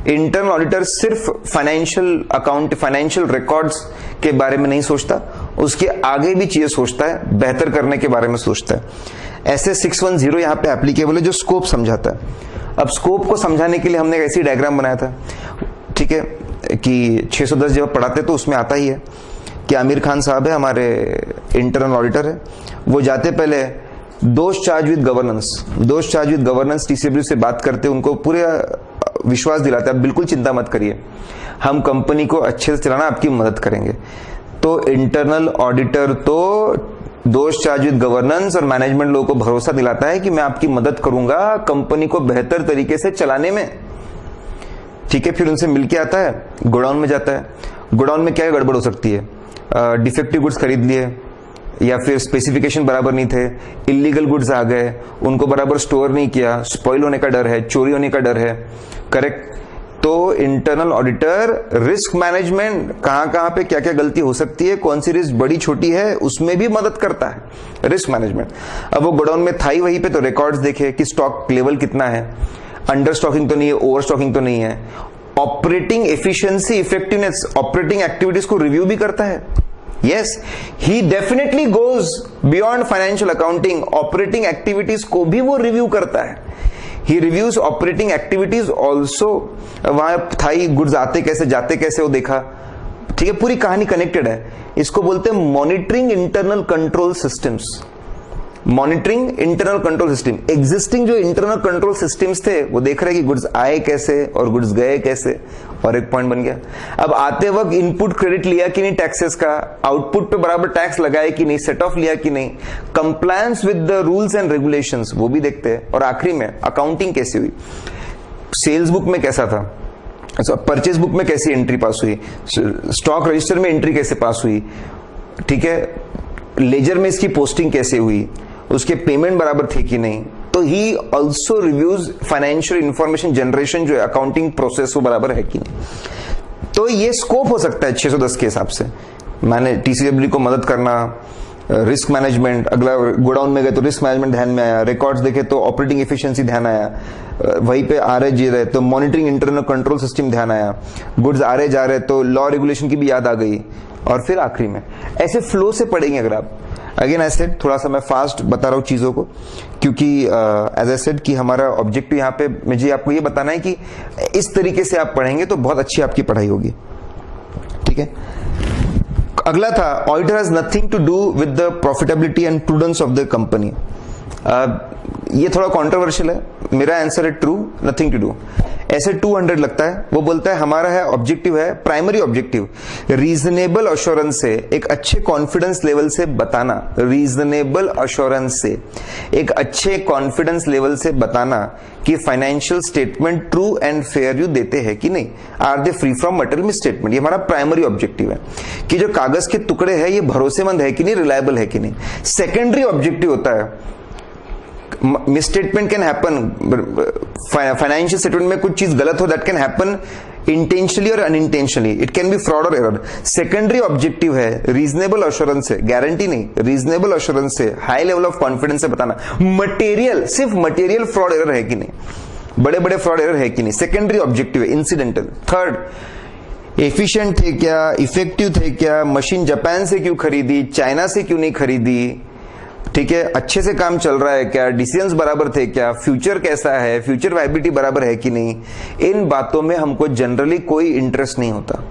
इंटरनल ऑडिटर सिर्फ फाइनेंशियल अकाउंट, फाइनेंशियल रिकॉर्ड्स के बारे में नहीं सोचता, उसके आगे भी चीजें सोचता है, बेहतर करने के बारे में सोचता है। ऐसे 610 यहाँ पे एप्लीकेबल है, जो स्कोप समझाता है। अब स्कोप को समझाने के लिए हमने एक ऐसी डायग्राम बनाया था, ठीक है, कि 610 जब पढ़ाते तो उसमें आता ही है कि आमिर खान साहब है, हमारे इंटरनल ऑडिटर है, वो जाते पहले दोष चार्ज विद गवर्नेंस टीसीडब्ल्यू से बात करते, उनको पूरे विश्वास दिलाते, आप बिल्कुल चिंता मत करिए, हम कंपनी को अच्छे से चलाना आपकी मदद करेंगे। तो इंटरनल ऑडिटर तो दोष चार्ज विद गवर्नेंस और मैनेजमेंट लोगों को भरोसा दिलाता है कि मैं आपकी मदद करूंगा कंपनी को बेहतर तरीके से चलाने में, ठीक है। फिर उनसे मिलके आता है, गोडाउन में जाता है, गोडाउन में क्या गड़बड़ हो सकती है, डिफेक्टिव गुड्स खरीद लिए, या फिर स्पेसिफिकेशन बराबर नहीं थे, इलीगल गुड्स आ गए, उनको बराबर स्टोर नहीं किया, स्पॉइल होने का डर है, चोरी होने का डर है, करेक्ट। तो इंटरनल ऑडिटर रिस्क मैनेजमेंट, कहां पे क्या क्या गलती हो सकती है, कौन सी रिस्क बड़ी छोटी है, उसमें भी मदद करता है, रिस्क मैनेजमेंट। अब वो गोडाउन में था ही वहीं पे, तो रिकॉर्ड्स देखे कि स्टॉक लेवल कितना है, अंडर स्टॉकिंग तो नहीं है, ओवर स्टॉकिंग तो नहीं है, operating efficiency, effectiveness, operating activities को रिव्यू भी करता है। Yes, he definitely goes beyond financial accounting, operating activities को भी वो रिव्यू करता है। He reviews operating activities also, वहां थाई गुड्स आते कैसे जाते कैसे वो देखा, ठीक है, पूरी कहानी कनेक्टेड है। इसको बोलते हैं monitoring internal control systems, monitoring internal control system, existing जो इंटरनल कंट्रोल सिस्टम्स थे वो देख रहे हैं कि गुड्स आए कैसे और गुड्स गए कैसे, और एक पॉइंट बन गया। अब आते वक्त इनपुट क्रेडिट लिया कि नहीं टैक्सेस का, आउटपुट पे बराबर टैक्स लगाए कि नहीं, सेट ऑफ लिया कि नहीं, compliance with the rules and regulations वो भी देखते हैं, और आखिरी में अकाउंटिंग कैसी हुई, सेल्स बुक में कैसा था, परचेज बुक में कैसी एंट्री पास हुई, स्टॉक रजिस्टर में एंट्री कैसे पास हुई, ठीक है, लेजर में इसकी पोस्टिंग कैसे हुई, उसके पेमेंट बराबर थे कि नहीं। तो he also reviews financial information generation जो है अकाउंटिंग प्रोसेस वो बराबर है कि नहीं। तो ये स्कोप हो सकता है 610 के हिसाब से, मैंने टीसीडब्ल्यू को मदद करना, रिस्क मैनेजमेंट, अगला गोडाउन में गए तो रिस्क मैनेजमेंट ध्यान में आया, रिकॉर्ड्स देखे तो ऑपरेटिंग एफिशिएंसी ध्यान आया, वहीं पे आ रहे जी रहे तो मॉनिटरिंग इंटरनल कंट्रोल सिस्टम ध्यान आया, गुड्स आ रहे जा रहे तो लॉ रेगुलेशन की भी याद आ गई, और फिर आखिरी में ऐसे फ्लो से पढ़ेंगे अगर आप। अगेन आई सेड थोड़ा सा मैं फास्ट बता रहा हूं चीजों को, क्योंकि एज आई सेड कि हमारा ऑब्जेक्टिव यहाँ पे मुझे आपको ये बताना है कि इस तरीके से आप पढ़ेंगे तो बहुत अच्छी आपकी पढ़ाई होगी, ठीक है। अगला था auditor has nothing to do with the profitability and prudence of the company. ये थोड़ा कॉन्ट्रोवर्शियल है, मेरा आंसर है ट्रू, नथिंग टू डू। ऐसे 200 लगता है, वो बोलता है हमारा है ऑब्जेक्टिव है, प्राइमरी ऑब्जेक्टिव रीजनेबल अश्योरेंस से एक अच्छे कॉन्फिडेंस लेवल से बताना, रीजनेबल अश्योरेंस से एक अच्छे कॉन्फिडेंस लेवल से बताना कि financial statement true and fair view देते हैं कि नहीं, are they free from material misstatement. ये हमारा प्राइमरी ऑब्जेक्टिव है कि जो कागज के टुकड़े हैं ये भरोसेमंद है कि नहीं, रिलायबल है कि नहीं। सेकेंडरी ऑब्जेक्टिव होता है misstatement can happen, financial statement में कुछ चीज गलत हो, दैट कैन हैपन इंटेंशनली और unintentionally, it can B fraud और एरर। सेकेंडरी ऑब्जेक्टिव है रीजनेबल अश्योरेंस से, गारंटी नहीं, रीजनेबल अश्योरेंस से, हाई लेवल ऑफ कॉन्फिडेंस से बताना मटेरियल, सिर्फ मटेरियल फ्रॉड एरर है कि नहीं, बड़े बड़े फ्रॉड एरर है कि नहीं, सेकेंडरी ऑब्जेक्टिव है। इंसिडेंटल। थर्ड, एफिशिएंट थे क्या, इफेक्टिव थे क्या, मशीन जापान से क्यों खरीदी, चाइना से क्यों नहीं खरीदी, ठीक है, अच्छे से काम चल रहा है क्या, डिसीजंस बराबर थे क्या, फ्यूचर कैसा है, फ्यूचर वायबिलिटी बराबर है कि नहीं। इन बातों में हमको जनरली कोई इंटरेस्ट नहीं होता।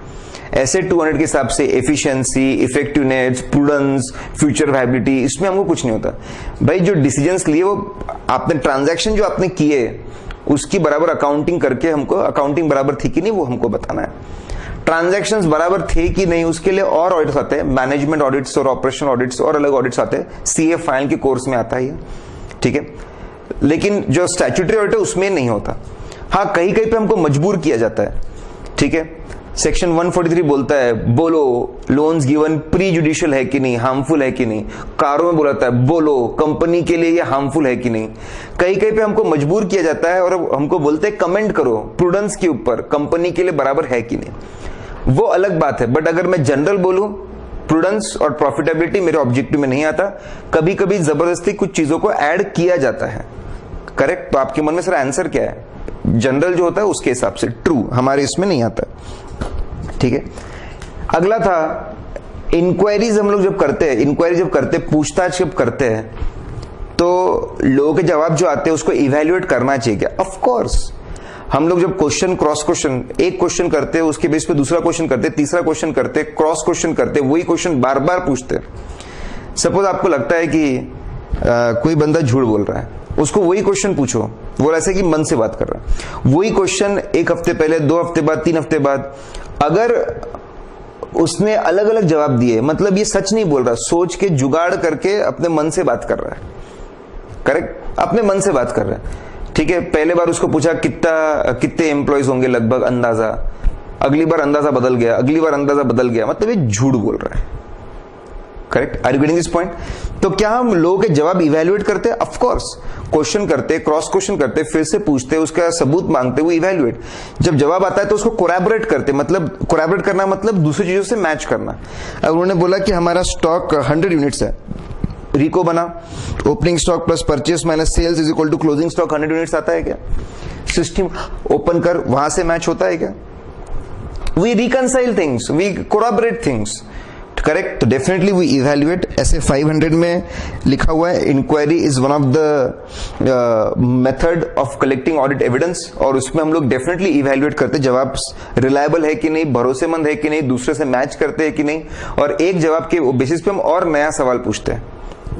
ऐसे 200 के हिसाब से efficiency, effectiveness, prudence, future viability, इसमें हमको कुछ नहीं होता। भाई जो डिसीजंस लिए वो आपने, ट्रांजैक्शन जो आपने किए उसकी बराबर अकाउंटिंग करके हमको, अकाउंटिंग बराबर थी कि नहीं वो हमको बताना है। ट्रांजैक्शंस बराबर थे कि नहीं उसके लिए और ऑडिट्स आते हैं, मैनेजमेंट ऑडिट्स और ऑपरेशनल ऑडिट्स और अलग ऑडिट्स आते हैं, सीए फाइनल के कोर्स में आता है, ठीक है। लेकिन जो स्टैट्यूटरी ऑडिट है उसमें नहीं होता। हाँ, कहीं कहीं पे हमको मजबूर किया जाता है, ठीक है। सेक्शन 143 बोलता है बोलो लोन्स गिवन प्री जुडिशियल है कि नहीं, हार्मफुल है कि नहीं। कारों में बोलता है बोलो कंपनी के लिए ये हार्मफुल है कि नहीं। कहीं कहीं पे हमको मजबूर किया जाता है और हमको बोलते हैं कमेंट करो प्रूडेंस के ऊपर, कंपनी के लिए बराबर है कि नहीं, वो अलग बात है। बट अगर मैं जनरल बोलूं, प्रूडेंस और प्रॉफिटेबिलिटी मेरे ऑब्जेक्टिव में नहीं आता, कभी कभी जबरदस्ती कुछ चीजों को ऐड किया जाता है, करेक्ट। तो आपके मन में सर आंसर क्या है, जनरल जो होता है उसके हिसाब से ट्रू, हमारे इसमें नहीं आता, ठीक है। अगला था इंक्वायरीज। हम लोग जब करते हैं, इंक्वायरी जब करते हैं, पूछताछ जब करते हैं, तो लोगों के जवाब जो आते हैं उसको इवेल्युएट करना चाहिए क्या? Of course. हम लोग जब क्वेश्चन क्रॉस क्वेश्चन, एक क्वेश्चन करते हैं उसके बेस पे दूसरा क्वेश्चन करते, तीसरा क्वेश्चन करते, क्रॉस क्वेश्चन करते, वही क्वेश्चन बार बार पूछते। सपोज आपको लगता है कि कोई बंदा झूठ बोल रहा है, उसको वही क्वेश्चन पूछो, वो ऐसे कि मन से बात कर रहा है। वही क्वेश्चन एक हफ्ते पहले, 2 हफ्ते बाद, 3 हफ्ते बाद, अगर उसने अलग अलग जवाब दिए, मतलब ये सच नहीं बोल रहा, सोच के जुगाड़ करके अपने मन से बात कर रहा है, करेक्ट, अपने मन से बात कर रहा है, ठीक है। पहले बार उसको पूछा कितने एम्प्लॉयज होंगे लगभग, अंदाजा, अगली बार अंदाजा बदल गया, अगली बार अंदाजा बदल गया, मतलब ये झूठ बोल रहा है, correct. Are you getting this point? तो क्या हम लोगों के जवाब इवेल्युएट करते हैं? Of course. क्वेश्चन करते, क्रॉस क्वेश्चन करते, फिर से पूछते, उसका सबूत मांगते, वो इवेल्युएट। जब जवाब आता है तो उसको कोलैबोरेट करते, मतलब कोलैबोरेट करना मतलब दूसरी चीजों से मैच करना। अब उन्होंने बोला कि हमारा स्टॉक 100 यूनिट्स है, रिको बना, opening stock plus purchase minus sales is equal to closing stock 100 units आता है क्या? सिस्टम ओपन कर, वहां से मैच होता है क्या? We reconcile things, we collaborate things, correct. तो डेफिनेटली वी इवैल्यूएट। ऐसे 500 में लिखा हुआ है inquiry is one of the method of collecting audit evidence, और उसमें हम लोग डेफिनेटली इवैल्यूएट करते जवाब रिलायबल है कि नहीं, भरोसेमंद है कि नहीं, दूसरे से मैच करते हैं कि नहीं, और एक जवाब के बेसिस पे हम और नया सवाल पूछते हैं,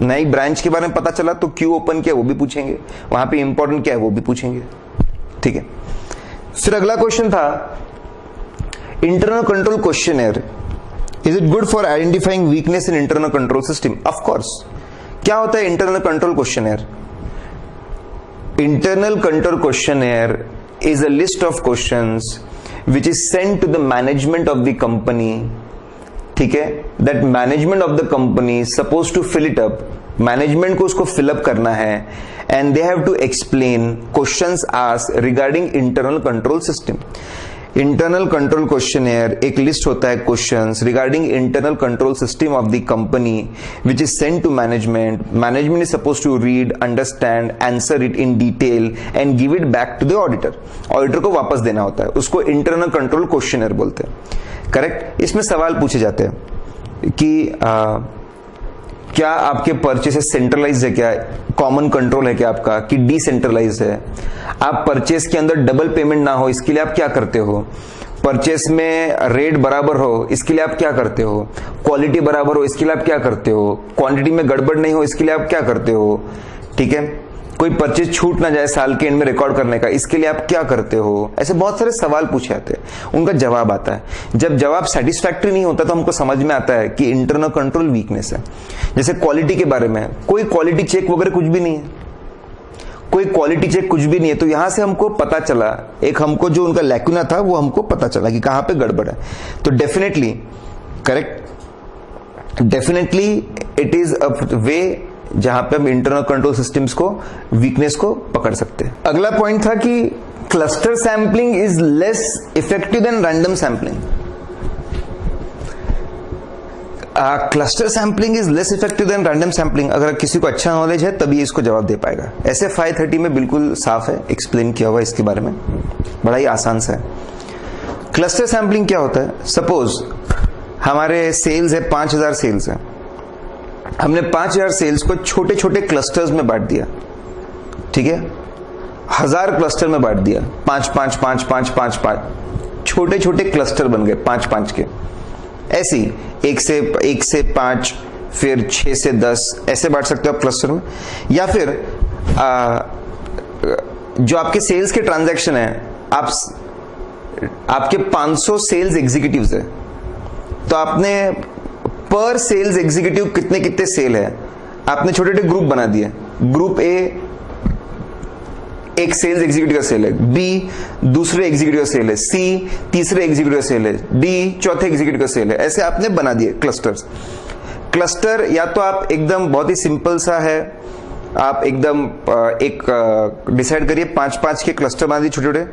नई ब्रांच के बारे में पता चला तो क्यों ओपन किया वो भी पूछेंगे, वहां पे इंपॉर्टेंट क्या है वो भी पूछेंगे, ठीक है। फिर अगला क्वेश्चन था internal control questionnaire, is it good for identifying weakness in internal control system? Of course. क्या होता है internal control questionnaire? Internal control questionnaire is a list of questions which is sent to the management of the company, ठीक है। that management of the company is supposed to fill it up, management को उसको fill up करना है, and they have to explain questions asked regarding internal control system. Internal control questionnaire एक list होता है questions regarding internal control system of the company which is sent to management. Management is suppose to read, understand, answer it in detail and give it back to the auditor. Auditor को वापस देना होता है, उसको internal control questionnaire बोलते हैं, correct. इसमें सवाल पूछे जाते हैं कि क्या आपके परचेसेस सेंट्रलाइज है, क्या कॉमन कंट्रोल है क्या आपका, कि डिसेंट्रलाइज है. आप परचेस के अंदर डबल पेमेंट ना हो इसके लिए आप क्या करते हो, परचेस में रेट बराबर हो इसके लिए आप क्या करते हो, क्वालिटी बराबर हो इसके लिए आप क्या करते हो, क्वांटिटी में गड़बड़ नहीं हो इसके लिए आप क्या करते हो, ठीक है. कोई परचेज छूट ना जाए साल के एंड में रिकॉर्ड करने का, इसके लिए आप क्या करते हो. ऐसे बहुत सारे सवाल पूछे जाते हैं, उनका जवाब आता है. जब जवाब सेटिस्फैक्टरी नहीं होता तो हमको समझ में आता है कि इंटरनल कंट्रोल वीकनेस है. जैसे क्वालिटी के बारे में कोई क्वालिटी चेक वगैरह कुछ भी नहीं है, कोई क्वालिटी चेक कुछ भी नहीं है, तो यहां से हमको पता चला, एक हमको जो उनका लैक्यूना था वो हमको पता चला कि कहां पे गड़बड़ है. तो definitely correct, definitely it is a way जहां पे हम इंटरनल कंट्रोल सिस्टम्स को वीकनेस को पकड़ सकते हैं. अगला पॉइंट था कि cluster sampling is less effective than random sampling. Cluster sampling is less effective than random sampling. अगर किसी को अच्छा नॉलेज है तभी इसको जवाब दे पाएगा. ऐसे 530 में बिल्कुल साफ है, एक्सप्लेन किया हुआ इसके बारे में, बड़ा ही आसान सा है. क्लस्टर सैंपलिंग क्या होता है, सपोज हमारे सेल्स है 5000 सेल्स है, हमने 5000 सेल्स को छोटे छोटे क्लस्टर्स में बांट दिया, ठीक है. 1000 क्लस्टर में बांट दिया, 5 छोटे छोटे क्लस्टर बन गए 5 के. ऐसे ही 1 से 5 फिर 6 से 10 ऐसे बांट सकते हो आप क्लस्टर में. या फिर जो आपके सेल्स के ट्रांजैक्शन है, आपके 500 सेल्स एग्जीक्यूटिव्स है, तो आपने पर सेल्स एग्जीक्यूटिव कितने कितने सेल है, आपने छोटे छोटे ग्रुप बना दिए. ग्रुप ए एक सेल्स एग्जीक्यूटिव का सेल है, बी दूसरे एग्जीक्यूटिव का सेल है, सी तीसरे एग्जीक्यूटिव का सेल है, डी चौथे एग्जीक्यूटिव का सेल है. ऐसे आपने बना दिए क्लस्टर्स. क्लस्टर या तो आप एकदम बहुत ही सिंपल सा है, आप एकदम एक डिसाइड करिए 5 के क्लस्टर बना दिए छोटे छोटे,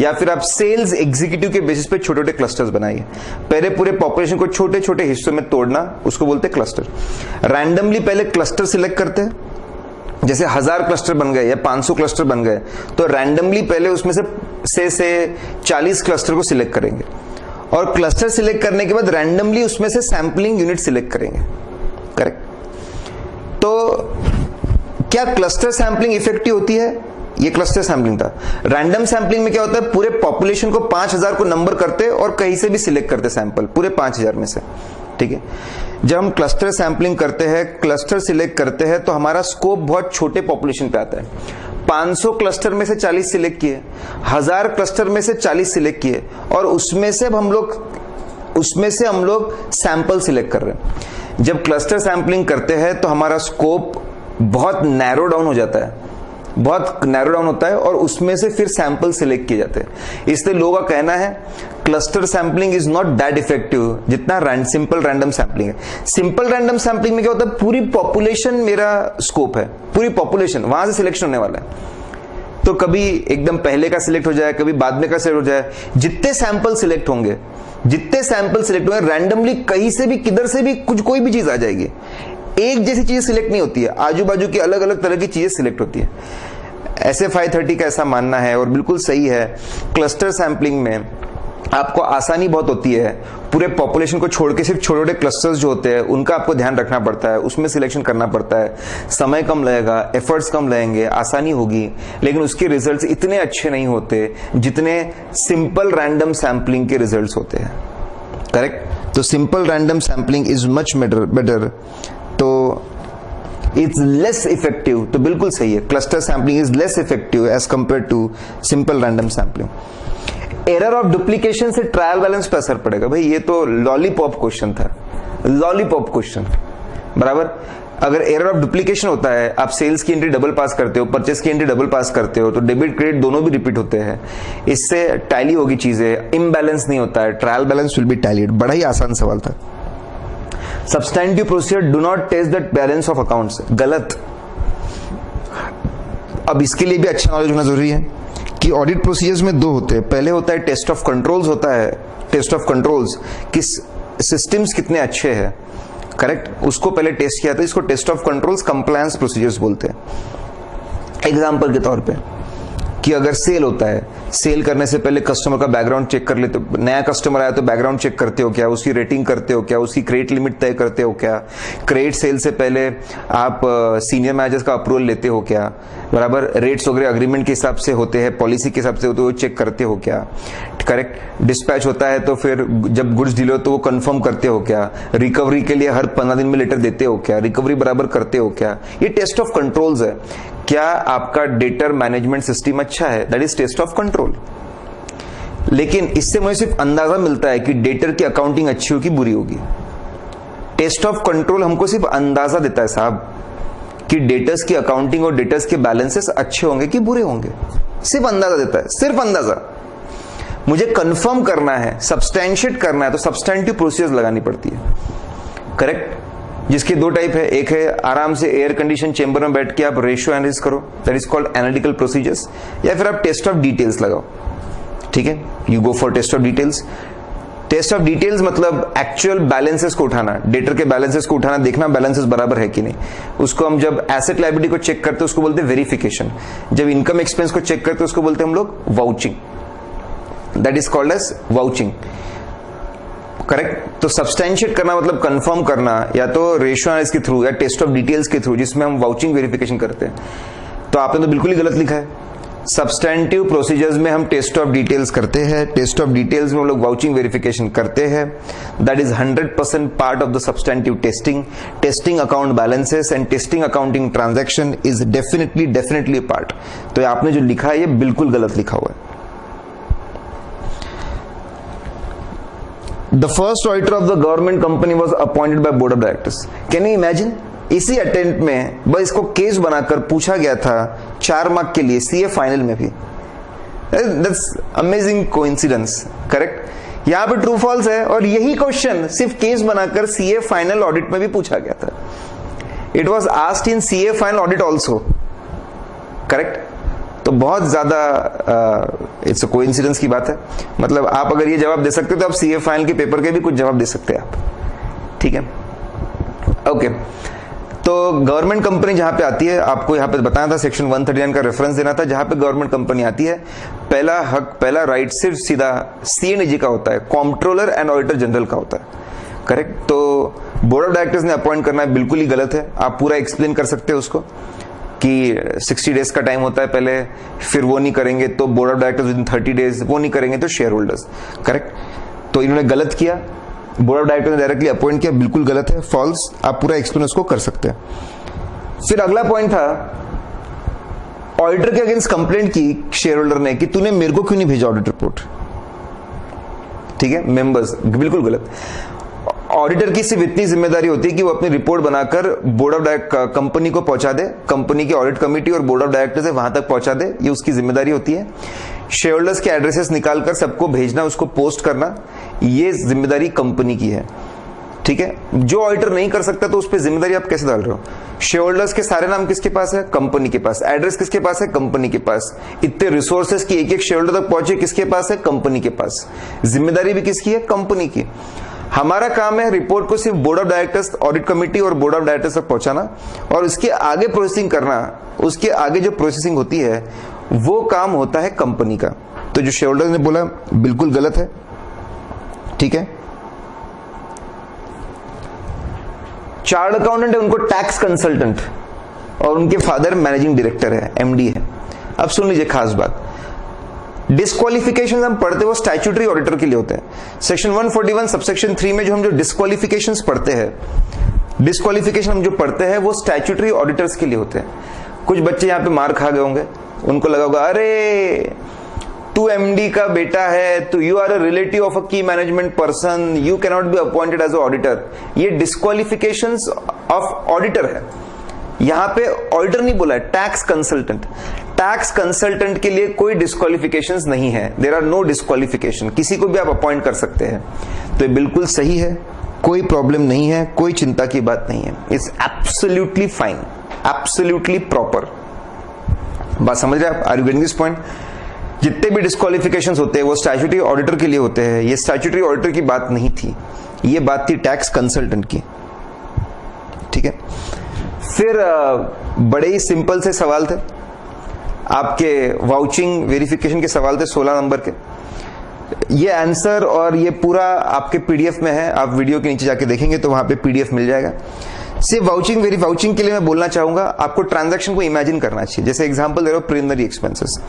या फिर आप सेल्स एग्जीक्यूटिव के बेसिस पे छोटे छोटे क्लस्टर्स बनाइए. पहले पूरे पॉपुलेशन को छोटे छोटे हिस्सों में तोड़ना, उसको बोलते हैं क्लस्टर. रैंडमली पहले क्लस्टर सिलेक्ट करते हैं, जैसे 1000 क्लस्टर बन गए या 500 क्लस्टर बन गए, तो रैंडमली पहले उसमें से 40 क्लस्टर को सिलेक्ट करेंगे, और क्लस्टर सिलेक्ट करने के बाद रैंडमली उसमें से सैंपलिंग यूनिट सिलेक्ट करेंगे, करेक्ट. तो क्या क्लस्टर सैंपलिंग इफेक्टिव होती है? ये क्लस्टर सैंपलिंग था. रैंडम सैंपलिंग में क्या होता है, पूरे पॉपुलेशन को 5000 को नंबर करते और कहीं से भी सिलेक्ट करते सैंपल पूरे 5000 में से, ठीक है. जब हम क्लस्टर सैंपलिंग करते हैं, क्लस्टर सिलेक्ट करते हैं, तो हमारा स्कोप बहुत छोटे पॉपुलेशन पे आता है. 500 क्लस्टर में से 40 सिलेक्ट किए, 1000 क्लस्टर में से 40 सिलेक्ट किए, और उसमें से हम लोग सैंपल सिलेक्ट कर रहे हैं. जब क्लस्टर सैंपलिंग करते हैं तो हमारा स्कोप बहुत नैरो डाउन हो जाता है, बहुत नैरो डाउन होता है, और उसमें से फिर सैंपल सिलेक्ट किए जाते हैं. इसलिए लोगों का कहना है cluster sampling is not that effective जितना सिंपल रैंडम सैंपलिंग है. सिंपल रैंडम सैंपलिंग में क्या होता है, पूरी पॉपुलेशन मेरा स्कोप है, पूरी पॉपुलेशन वहां से सिलेक्शन होने वाला है. तो कभी एकदम पहले का सिलेक्ट हो जाए, कभी बाद में का सिलेक्ट हो जाए. जितने सैंपल सिलेक्ट होंगे रैंडमली कहीं से भी किधर से भी कोई भी चीज आ जाएगी. एक जैसी चीज सिलेक्ट नहीं होती है, आजू बाजू की अलग अलग तरह की चीजें सिलेक्ट होती है. ऐसे 530 का ऐसा मानना है, और बिल्कुल सही है. क्लस्टर सैंपलिंग में आपको आसानी बहुत होती है, पूरे पॉपुलेशन को छोड़ के सिर्फ छोटे छोटे क्लस्टर्स जो होते हैं उनका आपको ध्यान रखना पड़ता है, उसमें सिलेक्शन करना पड़ता है. समय कम लगेगा, एफर्ट्स कम लगेंगे, आसानी होगी, लेकिन उसके रिजल्ट्स इतने अच्छे नहीं होते जितने सिंपल रैंडम सैंपलिंग के रिजल्ट्स होते हैं, करेक्ट. तो simple random sampling is much better. तो इट्स लेस इफेक्टिव, तो बिल्कुल सही है, cluster sampling is less effective as compare to simple random sampling. Error of duplication से ट्रायल बैलेंस पे असर पड़ेगा, भाई ये तो लॉलीपॉप क्वेश्चन था, लॉलीपॉप क्वेश्चन, बराबर। अगर एरर ऑफ डुप्लीकेशन होता है, आप सेल्स की एंट्री डबल पास करते हो, परचेस की एंट्री डबल पास करते हो, तो डेबिट क्रेडिट दोनों भी रिपीट होते हैं, इससे टैली होगी चीजें, इम्बैलेंस नहीं होता है, trial balance will be tallied. बड़ा ही आसान सवाल था। Substantive procedure do not test the balance of accounts, गलत। अब इसके लिए भी अच्छा नॉलेज होना जरूरी है कि ऑडिट प्रोसीजर्स में दो होते हैं। पहले होता है टेस्ट ऑफ कंट्रोल्स, होता है टेस्ट ऑफ कंट्रोल्स, किस सिस्टम्स कितने अच्छे हैं, करेक्ट, उसको पहले टेस्ट किया था, इसको test of controls compliance procedures बोलते हैं। एग्जांपल के तौर पे कि अगर सेल होता है, सेल करने से पहले कस्टमर का बैकग्राउंड चेक कर लेते हो, नया कस्टमर आया तो बैकग्राउंड चेक करते हो क्या, उसकी रेटिंग करते हो क्या, उसकी क्रेडिट लिमिट तय करते हो क्या, क्रेडिट सेल से पहले आप सीनियर मैनेजर्स का अप्रूवल लेते हो क्या, बराबर, रेट्स वगैरह अग्रीमेंट के हिसाब से होते हैं, पॉलिसी के हिसाब से होते हो, चेक करते हो क्या, करेक्ट। डिस्पैच होता है तो फिर जब गुड्स डिले हो तो वो कंफर्म करते हो क्या, रिकवरी के लिए हर 15 दिन में लेटर देते हो क्या, रिकवरी बराबर करते हो क्या, ये टेस्ट ऑफ कंट्रोल्स है। क्या आपका डेटर मैनेजमेंट सिस्टम अच्छा है, that is test of control. लेकिन इससे मुझे सिर्फ अंदाजा मिलता है कि डेटर की अकाउंटिंग अच्छी होगी बुरी होगी। टेस्ट ऑफ कंट्रोल हमको सिर्फ अंदाजा देता है साहब कि डेटर्स की अकाउंटिंग और डेटर्स के बैलेंसेस अच्छे होंगे कि बुरे होंगे, सिर्फ अंदाजा देता है, सिर्फ अंदाजा। मुझे कंफर्म करना है, सब्सटैंशिएट करना है, तो सब्सटैंटिव प्रोसीजर्स लगानी पड़ती है, करेक्ट, जिसके दो टाइप है। एक है आराम से एयर कंडीशन चेंबर में बैठ के आप रेशियो एनालिसिस करो, that is called analytical procedures, या फिर आप टेस्ट ऑफ डिटेल्स लगाओ, ठीक है, you go for test of details. Test of details मतलब एक्चुअल बैलेंसेस को उठाना, डेटर के बैलेंसेस को उठाना, देखना बैलेंसेस बराबर है कि नहीं। उसको हम जब एसेट लायबिलिटी को चेक करते हैं उसको बोलते हैं वेरिफिकेशन, जब इनकम एक्सपेंस को चेक करते हैं उसको बोलते हैं हम लोग vouching, that is called as vouching, correct. तो सब्सटैंशिएट करना मतलब कंफर्म करना, या तो रेशियो एनालिसिस के थ्रू या टेस्ट ऑफ डिटेल्स के थ्रू, जिसमें हम वाउचिंग वेरिफिकेशन करते हैं। तो आपने तो बिल्कुल ही गलत लिखा है। सब्सटैंटिव प्रोसीजर्स में हम टेस्ट ऑफ डिटेल्स करते हैं, टेस्ट ऑफ डिटेल्स में हम लोग वाउचिंग वेरिफिकेशन करते हैं, that is 100% part of the substantive testing. Testing account balances and testing accounting transaction is definitely part. तो आपने जो लिखा है ये बिल्कुल गलत लिखा हुआ है। The first auditor of the government company was appointed by board of directors. Can you imagine? इसी अटेम्प्ट में बस इसको केस बनाकर पूछा गया था 4 मार्क के लिए सीए फाइनल में भी। That's amazing coincidence, correct. यहाँ पे ट्रू फॉल्स है और यही क्वेश्चन सिर्फ केस बनाकर सीए फाइनल ऑडिट में भी पूछा गया था। It was asked in CA final audit also, correct. तो बहुत ज्यादा इट्स अ कोइंसिडेंस की बात है। मतलब आप अगर ये जवाब दे सकते तो आप सीए फाइनल के पेपर के भी कुछ जवाब दे सकते हैं आप, ठीक है, ओके। तो गवर्नमेंट कंपनी जहां पे आती है, आपको यहां पे बताना था, सेक्शन 139 का रेफरेंस देना था, जहां पे गवर्नमेंट कंपनी आती है, पहला हक, पहला राइट सिर्फ सीधा सीएनएजी का होता है, कॉम्प्ट्रोलर एंड ऑडिटर जनरल का होता है, करेक्ट। तो बोर्ड ऑफ डायरेक्टर्स ने अपॉइंट करना है बिल्कुल ही गलत है। आप पूरा एक्सप्लेन कर सकते हैं उसको कि 60 डेज का टाइम होता है पहले, फिर वो नहीं करेंगे तो board of directors with in 30 days, वो नहीं करेंगे तो शेयर होल्डर्स, करेक्ट। तो इन्होंने गलत किया, बोर्ड ऑफ डायरेक्टर्स ने डायरेक्टली अपॉइंट किया, बिल्कुल गलत है, फॉल्स। आप पूरा एक्सप्लेन उसको कर सकते हैं। फिर अगला पॉइंट था, ऑडिटर के अगेंस्ट कंप्लेंट की शेयर होल्डर ने कि तूने मेरे को क्यों नहीं भेजा ऑडिट रिपोर्ट, ठीक है, मेंबर्स, बिल्कुल गलत। ऑडिटर की सिर्फ इतनी जिम्मेदारी होती है कि वो अपनी रिपोर्ट बनाकर बोर्ड ऑफ कंपनी को पहुंचा दे, कंपनी की ऑडिट कमेटी और बोर्ड ऑफ डायरेक्टर्स है वहां तक पहुंचा दे, ये उसकी जिम्मेदारी होती है। शेयर होल्डर्स के एड्रेसेस निकालकर सबको भेजना, उसको पोस्ट करना, ये जिम्मेदारी कंपनी की है, ठीक है। जो ऑडिटर नहीं कर सकता तो उस पर जिम्मेदारी आप कैसे डाल रहे हो? शेयर होल्डर्स के सारे नाम किसके पास है? कंपनी के पास। एड्रेस किसके पास है? कंपनी के पास। इतने रिसोर्सेस की एक एक शेयर होल्डर तक पहुंचे किसके पास है? कंपनी के पास। जिम्मेदारी भी किसकी है? कंपनी की। हमारा काम है रिपोर्ट को सिर्फ board of directors, audit committee और बोर्ड ऑफ डायरेक्टर्स तक पहुंचाना और उसके आगे प्रोसेसिंग करना। उसके आगे जो प्रोसेसिंग होती है वो काम होता है कंपनी का। तो जो शेयर होल्डर ने बोला बिल्कुल गलत है, ठीक है। चार्ट अकाउंटेंट है, उनको टैक्स कंसल्टेंट और उनके फादर मैनेजिंग डायरेक्टर है, एमडी है। अब सुन लीजिए खास बात, डिस्क्वालिफिकेशन हम पढ़ते वो स्टैट्यूटरी ऑडिटर के लिए होते हैं। सेक्शन 141 सबसेक्शन 3 में जो हम डिस्क्वालिफिकेशंस पढ़ते हैं डिस्क्वालिफिकेशन हम जो पढ़ते हैं वो स्टैट्यूटरी ऑडिटर्स के लिए होते हैं। कुछ बच्चे यहाँ पे मार खा गए होंगे, उनको लगा होगा अरे तू एमडी का बेटा है, तो you are a relative of a key management person, you can not be appointed as an auditor. ये डिस्क्वालिफिकेशंस ऑफ ऑडिटर है। यहां पे ऑडिटर नहीं बोला है, टैक्स कंसल्टेंट। टैक्स कंसल्टेंट के लिए कोई डिस्क्वालिफिकेशंस नहीं है, देयर आर नो डिस्क्वालिफिकेशन, किसी को भी आप अपॉइंट कर सकते हैं। तो ये बिल्कुल सही है, कोई प्रॉब्लम नहीं है, कोई चिंता की बात नहीं है, it's absolutely fine, absolutely proper. बात समझ रहे हैं आप? Are you getting this point? जितने भी डिस्क्वालिफिकेशंस होते हैं वो स्टैट्यूटरी ऑडिटर के लिए होते हैं। ये स्टैट्यूटरी ऑडिटर की बात नहीं थी, ये बात थी टैक्स कंसल्टेंट की। ठीक है, फिर बड़े ही सिंपल से सवाल थे आपके, वाउचिंग वेरिफिकेशन के सवाल थे 16 नंबर के। ये आंसर और ये पूरा आपके पीडीएफ में है, आप वीडियो के नीचे जाके देखेंगे तो वहां पे पीडीएफ मिल जाएगा। सिर्फ वाउचिंग के लिए मैं बोलना चाहूंगा, आपको ट्रांजैक्शन को इमेजिन करना चाहिए। जैसे एग्जांपल दे रहा हूं, प्रिलिमिनरी एक्सपेंसेस।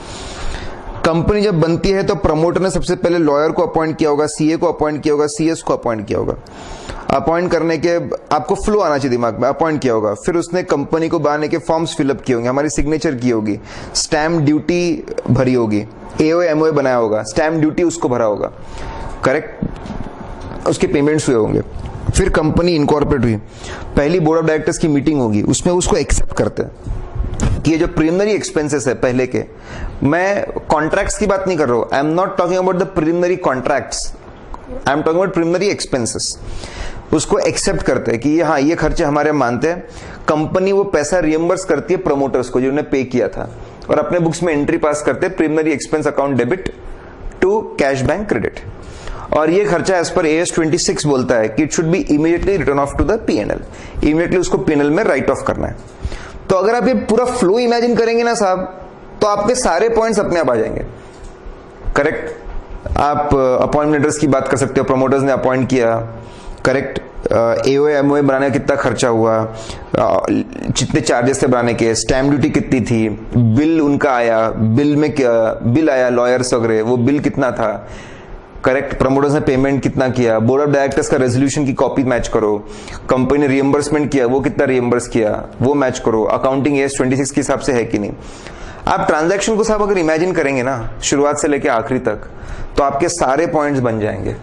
कंपनी जब बनती है तो प्रमोटर ने सबसे पहले लॉयर को अपॉइंट किया होगा, सीए को अपॉइंट किया होगा, सीएस को अपॉइंट किया होगा। अपॉइंट करने के आपको फ्लो आना चाहिए दिमाग में, अपॉइंट किया होगा, फिर उसने कंपनी को बनाने के फॉर्म्स फिलअप किए होंगे, हमारी सिग्नेचर की होगी, स्टैम्प ड्यूटी भरी होगी, एओए एमओए बनाया होगा, स्टैम्प ड्यूटी उसको भरा होगा, करेक्ट, उसके पेमेंट्स हुए होंगे। फिर कंपनी इनकॉर्पोरेट हुई, पहली बोर्ड ऑफ डायरेक्टर्स की मीटिंग होगी, उसमें उसको एक्सेप्ट करते हैं कि ये जो प्रिलिमिनरी एक्सपेंसेस है पहले के, मैं कॉन्ट्रैक्ट्स की बात नहीं कर रहा हूं, I am not talking about the preliminary contracts, I am talking about preliminary expenses. उसको एक्सेप्ट करते हैं कि हाँ ये खर्चे हमारे मानते हैं। कंपनी वो पैसा रियम्बर्स करती है प्रमोटर्स को जिन्होंने पे किया था, और अपने बुक्स में एंट्री पास करते हैं preliminary expense account debit to cash bank credit. और ये खर्चा एज पर AS 26 बोलता है कि it should be immediately written off to P&L, immediately उसको P&L में राइट ऑफ करना है। तो अगर आप ये पूरा फ्लो इमेजिन करेंगे ना साहब, तो आपके सारे पॉइंट्स अपने आप आ जाएंगे, करेक्ट। आप अपॉइंटमेंट लेटर्स की बात कर सकते हो, प्रमोटर्स ने अपॉइंट किया, करेक्ट, एओए एमओए बनाने का कितना खर्चा हुआ, कितने चार्जेस थे बनाने के, स्टैम्प ड्यूटी कितनी थी, बिल उनका आया, बिल में बिल आया लॉयर्स वगैरह, वो बिल कितना था, करेक्ट, प्रमोटर्स ने पेमेंट कितना किया, बोर्ड ऑफ डायरेक्टर्स का रेजोल्यूशन की कॉपी मैच करो, कंपनी ने रियम्बर्समेंट किया वो कितना रियम्बर्स किया वो मैच करो, अकाउंटिंग AS 26 के हिसाब से है कि नहीं। आप ट्रांजैक्शन को साहब अगर इमेजिन करेंगे ना शुरुआत से लेकर आखिरी तक, तो आपके सारे पॉइंट्स बन जाएंगे।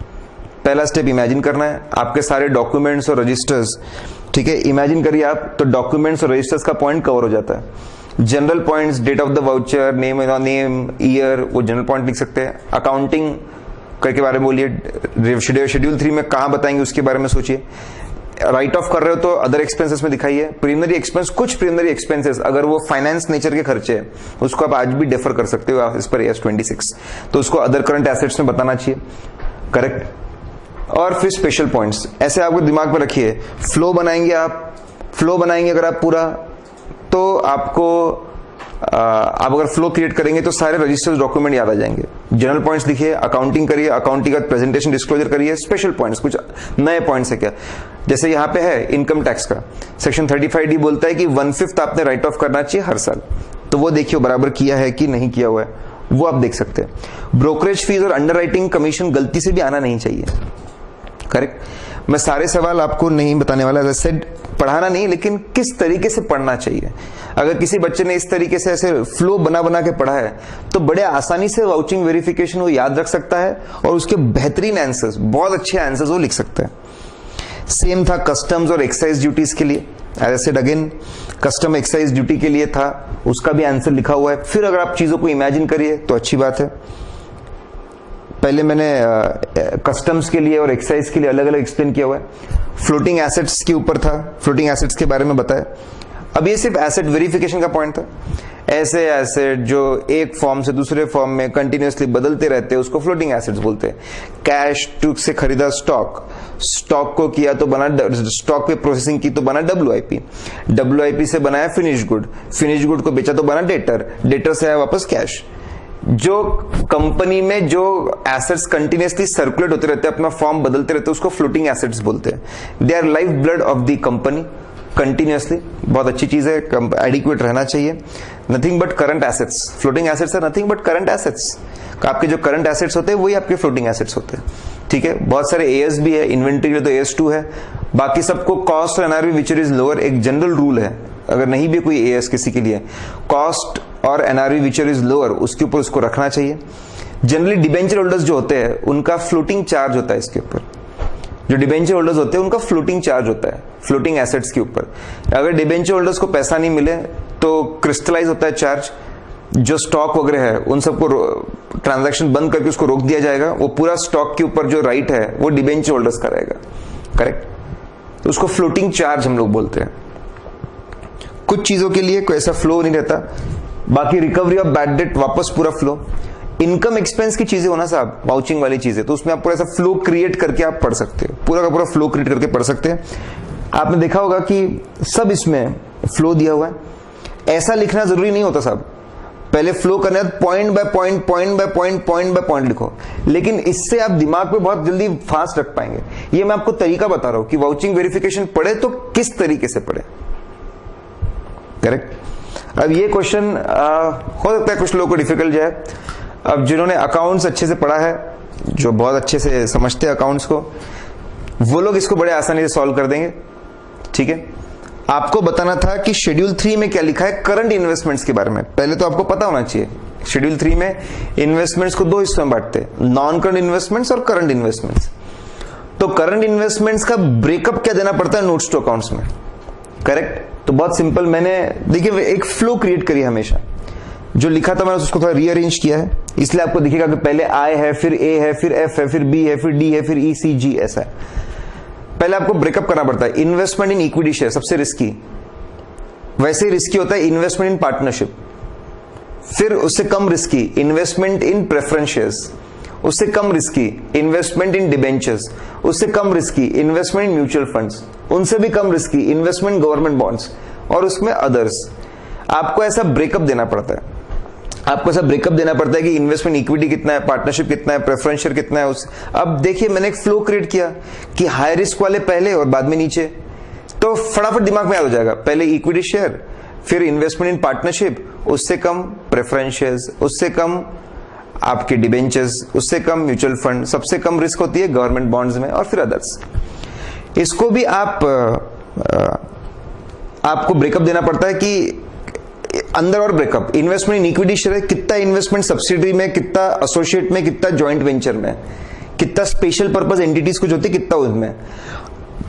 पहला स्टेप इमेजिन करना है, आपके सारे डॉक्यूमेंट्स और रजिस्टर्स, ठीक है, इमेजिन करिए आप, तो डॉक्यूमेंट्स और रजिस्टर्स का पॉइंट कवर हो जाता है। General points, date of the voucher, name year, वो जनरल पॉइंट लिख सकते हैं। अकाउंटिंग के बारे में बोलिए, शेड्यूल 3 में कहां बताएंगे उसके बारे में सोचिए। राइट ऑफ कर रहे हो तो अदर एक्सपेंसेस में दिखाइए। प्रीलिमिनरी एक्सपेंस, कुछ प्रीलिमिनरी एक्सपेंसेस अगर वो फाइनेंस नेचर के खर्चे हैं उसको आप आज भी डेफर कर सकते हो इस पर AS 26, तो उसको अदर करंट एसेट्स में बताना चाहिए, करेक्ट। और फिर स्पेशल पॉइंट्स, ऐसे आपको दिमाग में रखिए। फ्लो बनाएंगे आप, फ्लो बनाएंगे अगर आप पूरा, तो आपको आप अगर फ्लो क्रिएट करेंगे तो सारे रजिस्टर्स डॉक्यूमेंट याद आ जाएंगे। जनरल पॉइंट्स लिखिए, अकाउंटिंग करिए, अकाउंटिंग का प्रेजेंटेशन डिस्क्लोजर करिए, स्पेशल पॉइंट्स कुछ नए पॉइंट्स है क्या, जैसे यहाँ पे है इनकम टैक्स का सेक्शन 35D बोलता है कि 1/5 आपने राइट ऑफ करना चाहिए हर साल, तो वो देखिए बराबर किया है कि नहीं किया हुआ है, वो आप देख सकते हैं। ब्रोकरेज फीस और अंडरराइटिंग कमीशन गलती से भी आना नहीं चाहिए, करेक्ट। मैं सारे सवाल आपको नहीं बताने वाला, एज आई सेड पढ़ाना नहीं, लेकिन किस तरीके से पढ़ना चाहिए। अगर किसी बच्चे ने इस तरीके से ऐसे फ्लो बना बना के पढ़ा है तो बड़े आसानी से वाउचिंग वेरिफिकेशन वो याद रख सकता है और उसके बेहतरीन आंसर्स, बहुत अच्छे आंसर्स वो लिख सकता है। सेम था कस्टम्स और एक्साइज ड्यूटीज के लिए, as I said again, custom excise duty के लिए था, उसका भी आंसर लिखा हुआ है। फिर अगर आप चीजों को इमेजिन करिए तो अच्छी बात है। पहले मैंने कस्टम्स के लिए और एक्साइज के लिए अलग अलग एक्सप्लेन किया हुआ है। फ्लोटिंग एसेट्स के ऊपर था, फ्लोटिंग एसेट्स के बारे में बताया। अब ये सिर्फ एसेट वेरिफिकेशन का पॉइंट था। ऐसे एसेट जो एक फॉर्म से दूसरे फॉर्म में कंटिन्यूअसली बदलते रहते हैं उसको फ्लोटिंग एसेट्स बोलते हैं। कैश टू से खरीदा स्टॉक, स्टॉक को किया तो बना, स्टॉक पे प्रोसेसिंग की तो बना WIP, WIP से बनाया फिनिश गुड, फिनिश गुड को बेचा तो बना डेटर, डेटर से आया वापस कैश। जो कंपनी में जो एसेट्स कंटिन्यूअसली सर्कुलेट होते रहते हैं, अपना फॉर्म बदलते रहते हैं, उसको फ्लोटिंग एसेट्स बोलते हैं। They are life blood of the company, continuously, बहुत अच्छी चीज है, एडिक्वेट रहना चाहिए। Nothing but current assets, floating assets are nothing but current assets. आपके जो करंट एसेट्स होते हैं वही आपके फ्लोटिंग एसेट्स होते हैं। ठीक है, बहुत सारे एएस भी है, इन्वेंट्री के लिए तो AS2 है, बाकी सबको कॉस्ट और एनआरवी विच इज लोअर, एक जनरल रूल है, अगर नहीं भी कोई एएस किसी के लिए, कॉस्ट और एनआरवी विच इज लोअर उसके ऊपर उसको रखना चाहिए। जनरली डिबेंचर होल्डर्स जो होते हैं उनका फ्लोटिंग चार्ज होता है इसके ऊपर, जो डिबेंचर होल्डर्स होते हैं उनका फ्लोटिंग चार्ज होता है फ्लोटिंग एसेट्स के ऊपर। अगर डिबेंचर होल्डर्स को पैसा नहीं मिले तो क्रिस्टलाइज होता है चार्ज, जो स्टॉक वगैरह है उन सबको ट्रांजैक्शन बंद करके उसको रोक दिया जाएगा, वो पूरा स्टॉक के ऊपर जो राइट है वो डिबेंचर होल्डर्स का रहेगा, करेक्ट, तो उसको फ्लोटिंग चार्ज हम लोग बोलते हैं। कुछ चीजों के लिए कोई ऐसा फ्लो नहीं रहता, बाकी रिकवरी ऑफ बैड डेट वापस पूरा फ्लो। इनकम एक्सपेंस की चीजें होना साहब, वाउचिंग वाली चीजें, तो उसमें आप पूरा ऐसा फ्लो क्रिएट करके आप पढ़ सकते हो, पूरा का पूरा फ्लो क्रिएट करके पढ़ सकते हैं। आपने देखा होगा कि सब इसमें फ्लो दिया हुआ है, ऐसा लिखना जरूरी नहीं होता साहब, पहले फ्लो करने point by point, point by point, point by point लिखो, लेकिन इससे आप दिमाग पे बहुत जल्दी फास्ट रख पाएंगे। ये मैं आपको तरीका बता रहा हूं कि वाउचिंग वेरिफिकेशन पढ़े तो किस तरीके से पढ़े, करेक्ट। अब ये क्वेश्चन हो सकता है कुछ लोगों को डिफिकल्ट जाए। अब जिन्होंने अकाउंट्स अच्छे से पढ़ा है, जो बहुत अच्छे से समझते हैं अकाउंट्स को, वो लोग इसको बड़े आसानी से सॉल्व कर देंगे, ठीक है। आपको बताना था कि शेड्यूल 3 में क्या लिखा है करंट इन्वेस्टमेंट्स के बारे में, पहले तो आपको पता होना चाहिए। शेड्यूल 3 में इन्वेस्टमेंट्स को दो हिस्सों में बांटते हैं, नॉन करंट इन्वेस्टमेंट्स और करंट इन्वेस्टमेंट्स। तो करंट इन्वेस्टमेंट्स का ब्रेकअप क्या देना पड़ता है नोट्स टू अकाउंट्स में, करेक्ट। तो बहुत सिंपल, मैंने देखिए एक फ्लो क्रिएट करी हमेशा, जो लिखा था मैंने उसको थोड़ा रीअरेंज किया है, इसलिए आपको दिखेगा कि पहले आई है, फिर ए है, फिर एफ है, फिर बी है, फिर डी है, फिर ई सी जी, ऐसा है। पहले आपको ब्रेकअप करना पड़ता है। इन्वेस्टमेंट इन इक्विटी शेयर सबसे रिस्की, वैसे ही रिस्की होता है इन्वेस्टमेंट इन पार्टनरशिप, फिर उससे कम risky investment in preference shares, उससे कम रिस्की इन्वेस्टमेंट इन डिबेंचर्स, उससे कम risky investment in mutual funds, उनसे भी कम रिस्की इन्वेस्टमेंट गवर्नमेंट बॉन्ड्स, और उसमें अदर्स। आपको ऐसा ब्रेकअप देना पड़ता है, आपको ऐसा ब्रेकअप देना पड़ता है कि इन्वेस्टमेंट इक्विटी कितना है, पार्टनरशिप कितना है, प्रेफरेंस शेयर कितना है। उस अब देखिए मैंने एक फ्लो क्रिएट किया कि हाई रिस्क वाले पहले और बाद में नीचे, तो फटाफट दिमाग में याद हो जाएगा, पहले इक्विटी शेयर, फिर इन्वेस्टमेंट इन पार्टनरशिप, उससे कम प्रेफरेंस शेयर्स, उससे कम आपके डिबेंचर्स, उससे कम म्यूचुअल फंड, सबसे कम रिस्क होती है गवर्नमेंट बॉन्ड्स में, और फिर अदर्स। इसको भी आपको ब्रेकअप देना पड़ता है कि अंदर और breakup, investment in equity share कितना इन्वेस्टमेंट सब्सिडरी में, कितना एसोसिएट में, कितना जॉइंट वेंचर में, कितना स्पेशल पर्पस एंटिटीज कुछ होती है, कितना उसमें।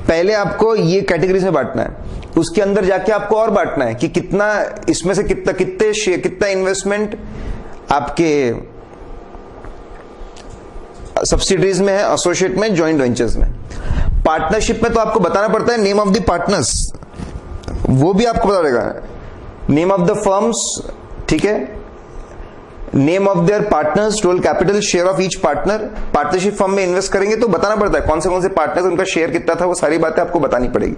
पहले आपको ये कैटेगरीज में बांटना है, उसके अंदर जाके आपको और बांटना है कि कितना इसमें से कितने शेयर, कितना इन्वेस्टमेंट आपके सब्सिडरीज में है, एसोसिएट में, जॉइंट वेंचर्स में। पार्टनरशिप में तो आपको बताना पड़ता है नेम ऑफ द पार्टनर्स, वो भी आपको पता रहेगा, नेम ऑफ द फर्म्स, ठीक है, name of their partners, total capital, share of each partner. Partnership firm में इन्वेस्ट करेंगे तो बताना पड़ता है कौन से पार्टनर्स, उनका शेयर कितना था, वो सारी बातें आपको बतानी पड़ेगी।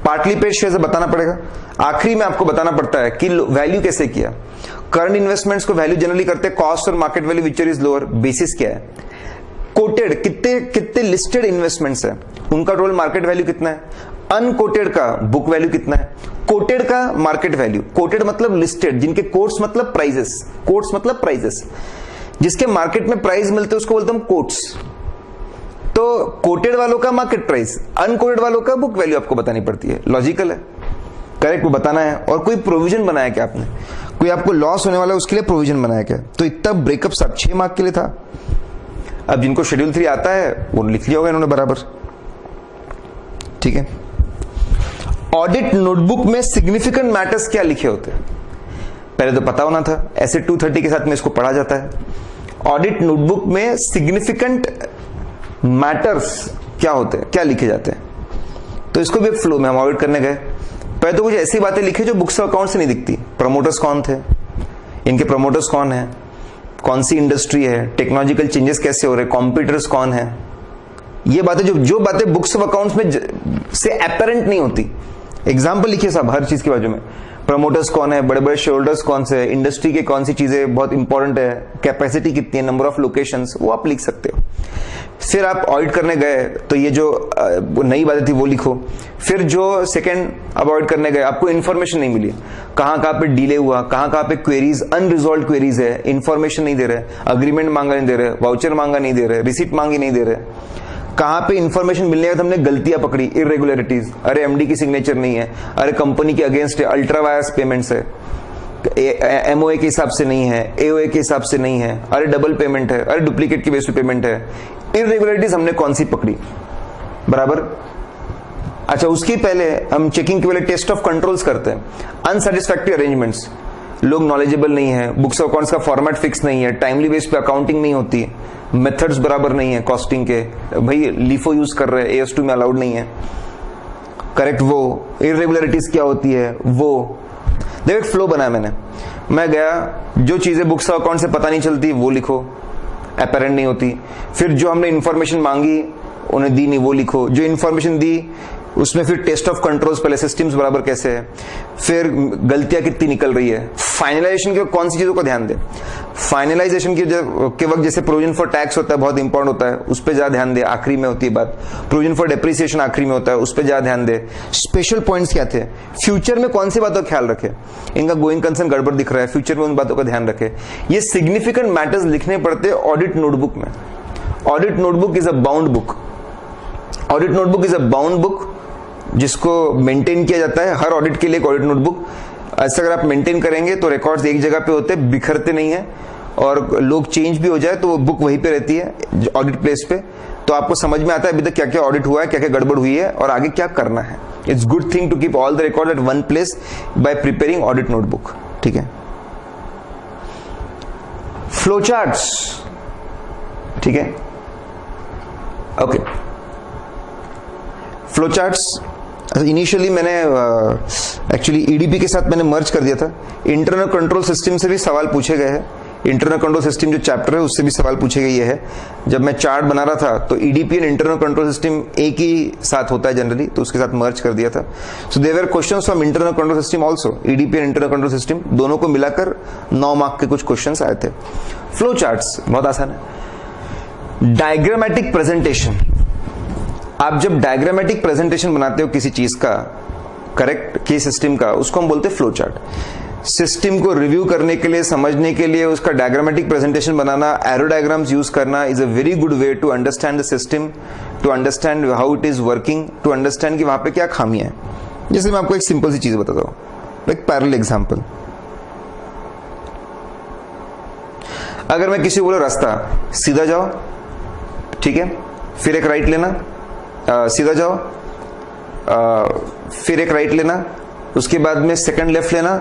पार्टली पेड शेयर से बताना पड़ेगा। आखिरी में आपको बताना पड़ता है कि वैल्यू कैसे किया। करंट इन्वेस्टमेंट्स को वैल्यू जनरली करते हैं कॉस्ट और market value which is lower, basis क्या है। कोटेड कितने लिस्टेड इन्वेस्टमेंट्स है, उनका टोटल मार्केट वैल्यू कितना है। अनकोटेड का बुक वैल्यू कितना है, कोटेड का मार्केट वैल्यू। कोटेड मतलब लिस्टेड, जिनके कोट्स मतलब प्राइजेस, कोट्स मतलब प्राइजेस, जिसके मार्केट में प्राइस मिलते हैं उसको बोलते हैं कोट्स। तो कोटेड वालों का मार्केट प्राइस, अनकोटेड वालों का बुक वैल्यू आपको बतानी पड़ती है। लॉजिकल है, करेक्ट, वो बताना है। और कोई प्रोविजन बनाया क्या आपने, कोई आपको लॉस होने वाला है उसके लिए प्रोविजन बनाया क्या। तो इतना ब्रेकअप सब 6 मार्क के लिए था। अब जिनको शेड्यूल 3 आता है वो लिख लिया होगा इन्होंने बराबर, ठीक है। ऑडिट नोटबुक में सिग्निफिकेंट मैटर्स क्या लिखे होते हैं, पहले तो पता होना था, ऐसे 230 के साथ में इसको पढ़ा जाता है। ऑडिट नोटबुक में सिग्निफिकेंट मैटर्स क्या होते हैं, क्या लिखे जाते हैं। तो इसको भी फ्लो में हम ऑडिट करने गए। पहले तो कुछ ऐसी बातें लिखी जो बुक्स ऑफ अकाउंट से नहीं दिखती। प्रमोटर्स कौन थे, इनके प्रमोटर्स कौन है, कौन सी इंडस्ट्री है, टेक्नोलॉजिकल चेंजेस कैसे हो रहे, कॉम्पिटिटर्स कौन है। ये बातें जो बातें बुक्स ऑफ अकाउंट्स में से अपेरेंट नहीं होती। एग्जाम्पल लिखिए साहब हर चीज के बाजू में, प्रमोटर्स कौन है, बड़े बड़े शेयर होल्डर्स कौन से, इंडस्ट्री के कौन सी चीजें बहुत इंपॉर्टेंट है, कैपेसिटी कितनी है, नंबर ऑफ लोकेशंस, वो आप लिख सकते हो। फिर आप ऑडिट करने गए तो ये जो नई बातें थी वो लिखो। फिर जो सेकंड अब ऑडिट करने गए, आपको इन्फॉर्मेशन नहीं मिली, कहाँ पे डिले हुआ, कहाँ पे क्वेरीज अनरिजॉल्व क्वेरीज है, इन्फॉर्मेशन नहीं दे रहे, अग्रीमेंट मांगा नहीं दे रहे, वाउचर मांगा नहीं दे रहे, रिसीट मांगी नहीं दे रहे, कहाँ पे इन्फॉर्मेशन मिलने का हमने गलतियां पकड़ी, इरेगुलरिटीज, अरे एमडी की सिग्नेचर नहीं है, अरे कंपनी के अगेंस्ट है, अल्ट्रा वायर्स पेमेंट्स है, एमओए के हिसाब से नहीं है, एओए के हिसाब से नहीं है, अरे डबल पेमेंट है, अरे डुप्लीकेट की बेस पे पेमेंट है, इरेगुलरिटीज हमने कौन सी पकड़ी, बराबर। अच्छा, उसके पहले हम चेकिंग के पहले टेस्ट ऑफ कंट्रोल्स करते हैं। अनसेटिस्फैक्टरी अरेंजमेंट्स, लोग नॉलेजेबल नहीं है, बुक्स ऑफ अकाउंट्स का फॉर्मेट फिक्स नहीं है, टाइमली बेस पे अकाउंटिंग नहीं होती, मेथड्स बराबर नहीं है कॉस्टिंग के, भाई लीफो यूज कर रहे हैं, AS2 में अलाउड नहीं है, करेक्ट। वो इरेगुलरिटीज क्या होती है, वो देखो एक फ्लो बनाया मैंने, मैं गया, जो चीजें बुक्स ऑफ अकाउंट से पता नहीं चलती वो लिखो, अपेरेंट नहीं होती। फिर जो हमने इन्फॉर्मेशन मांगी उन्हें दी नहीं वो लिखो, जो इन्फॉर्मेशन दी उसमें फिर टेस्ट ऑफ कंट्रोल्स, पहले सिस्टम्स बराबर कैसे है, फिर गलतियां कितनी निकल रही है, फाइनलाइजेशन के कौन सी चीजों को ध्यान दे, फाइनलाइजेशन के वक्त जैसे प्रोविजन फॉर टैक्स होता है, बहुत इंपॉर्टेंट होता है, उस पर ज्यादा ध्यान दे, आखिरी में होती है बात। प्रोविजन फॉर डेप्रिसिएशन आखिरी में होता है, उस पर ज्यादा ध्यान दे। स्पेशल पॉइंट्स क्या थे, फ्यूचर में कौन सी बातों का ख्याल रखे, इनका गोइंग कंसर्न गड़बड़ दिख रहा है, फ्यूचर में उन बातों का ध्यान रखे। ये सिग्निफिकेंट मैटर्स लिखने पड़ते ऑडिट नोटबुक में। Audit notebook is a bound book, audit notebook is a bound book जिसको मेंटेन किया जाता है हर ऑडिट के लिए। एक ऑडिट नोटबुक ऐसा अगर आप मेंटेन करेंगे तो रिकॉर्ड्स एक जगह पे होते हैं, बिखरते नहीं है, और लोग चेंज भी हो जाए तो वो बुक वहीं पे रहती है ऑडिट प्लेस पे, तो आपको समझ में आता है अभी तक क्या क्या ऑडिट हुआ है, क्या क्या गड़बड़ हुई है और आगे क्या करना है। It's good thing to keep all the record at one place by preparing audit notebook, ठीक है। फ्लो चार्ट्स, ठीक है, ओके। फ्लो चार्ट्स इनिशियली मैंने एक्चुअली ईडीपी के साथ मैंने मर्ज कर दिया था। इंटरनल कंट्रोल सिस्टम से भी सवाल पूछे गए हैं, इंटरनल कंट्रोल सिस्टम जो चैप्टर है उससे भी सवाल पूछे गए है। जब मैं चार्ट बना रहा था तो EDP and internal control system एक ही साथ होता है जनरली, तो उसके साथ मर्ज कर दिया था। So there were questions from internal control system also, EDP and internal control system दोनों को मिलाकर 9 मार्क के कुछ क्वेश्चंस आए थे। फ्लो चार्ट्स बहुत आसान है। डायग्रामेटिक प्रेजेंटेशन, आप जब डायग्रामेटिक प्रेजेंटेशन बनाते हो किसी चीज का, करेक्ट, के सिस्टम का, उसको हम बोलते हैं फ्लो चार्ट। सिस्टम को रिव्यू करने के लिए, समझने के लिए उसका डायग्रामेटिक प्रेजेंटेशन बनाना, एरो डायग्राम्स यूज करना is a very good way to understand the system, to understand how it is working, to understand कि वहां पे क्या खामियां हैं। जैसे मैं आपको एक सिंपल सी चीज बताता हूं, एक पैरेलल एग्जांपल। अगर मैं किसी को बोला रास्ता सीधा जाओ, ठीक है, फिर एक राइट लेना, सीधा जाओ, फिर एक राइट लेना, उसके बाद में सेकंड लेफ्ट लेना,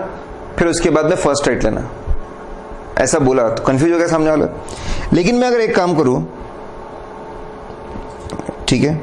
फिर उसके बाद में फर्स्ट राइट लेना, ऐसा बोला तो कंफ्यूज हो गया सामने वाला। लेकिन मैं अगर एक काम करूं, ठीक है,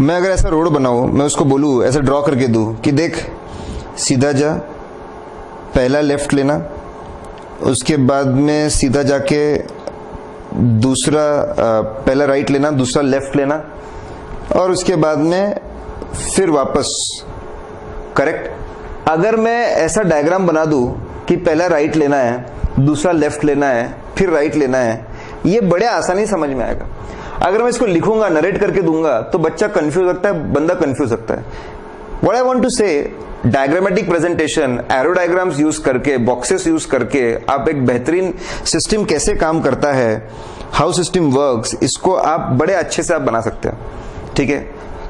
मैं अगर ऐसा रोड बनाऊं, मैं उसको बोलूं, ऐसा ड्रॉ करके दूं कि देख सीधा जा, पहला लेफ्ट लेना, उसके बाद में सीधा जाके दूसरा पहला राइट लेना, दूसरा लेफ्ट लेना, और उसके बाद में फिर वापस, करेक्ट। अगर मैं ऐसा डायग्राम बना दूं कि पहला राइट लेना है, दूसरा लेफ्ट लेना है, फिर राइट लेना है, ये बड़े आसानी समझ में आएगा। अगर मैं इसको लिखूंगा, नरेट करके दूंगा, तो बच्चा कंफ्यूज लगता है, बंदा कंफ्यूज सकता है। व्हाट आई वांट टू से, diagrammatic presentation, arrow diagrams use करके, बॉक्सेस यूज करके आप एक बेहतरीन सिस्टम कैसे काम करता है, हाउ सिस्टम वर्क्स, इसको आप बड़े अच्छे से आप बना सकते हैं, ठीक है।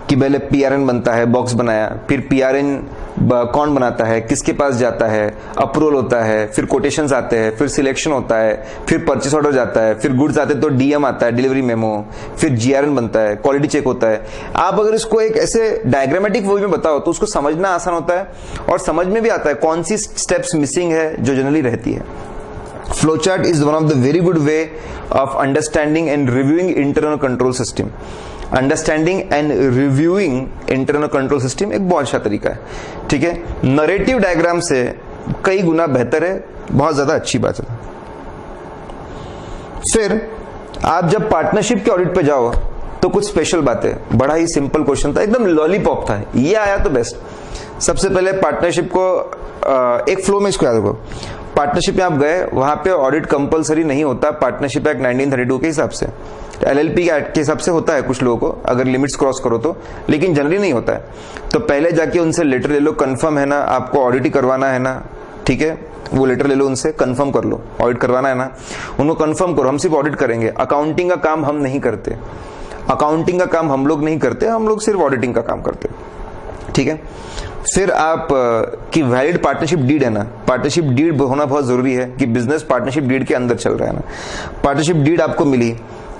कि पहले पीआरएन बनता है, बॉक्स बनाया, फिर पीआरएन कौन बनाता है, किसके पास जाता है, अप्रूवल होता है, फिर कोटेशंस आते हैं, फिर सिलेक्शन होता है, फिर परचेस ऑर्डर जाता है, फिर गुड्स आते हैं तो डीएम आता है, डिलीवरी मेमो, फिर जीआरएन बनता है, क्वालिटी चेक होता है। आप अगर इसको एक ऐसे डायग्रामेटिक वे में बताओ तो उसको समझना आसान होता है और समझ में भी आता है कौन सी स्टेप्स मिसिंग है जो जनरली रहती है। flowchart is one of the very good way of understanding and reviewing internal control system. Understanding and reviewing internal control system एक बहुत अच्छा तरीका है, ठीक है। नरेटिव डायग्राम से कई गुना बेहतर है, बहुत ज्यादा अच्छी बात है। फिर आप जब पार्टनरशिप के ऑडिट पे जाओ तो कुछ स्पेशल बात है। बड़ा ही सिंपल क्वेश्चन था, एकदम लॉलीपॉप था, ये आया तो बेस्ट। सबसे पहले पार्टनरशिप को एक फ्लो में इसको याद रखो। पार्टनरशिप में आप गए, वहां पे ऑडिट कंपलसरी नहीं होता पार्टनरशिप एक्ट 1932 के हिसाब से। एलएलपी एक्ट के हिसाब से होता है कुछ लोगों को, अगर लिमिट्स क्रॉस करो तो, लेकिन जनरली नहीं होता है। तो पहले जाके उनसे लेटर ले लो, कंफर्म है ना आपको ऑडिट ही करवाना है ना, ठीक है। वो लेटर ले लो उनसे, कंफर्म कर लो ऑडिट करवाना है ना, उनको कंफर्म करो। हम सिर्फ ऑडिट करेंगे, अकाउंटिंग का काम हम नहीं करते, अकाउंटिंग का काम हम लोग नहीं करते, हम लोग सिर्फ ऑडिटिंग का काम करते, ठीक है। फिर आप की वैलिड पार्टनरशिप डीड है ना, पार्टनरशिप डीड होना बहुत जरूरी है कि बिजनेस पार्टनरशिप डीड के अंदर चल रहा है ना। पार्टनरशिप डीड आपको मिली,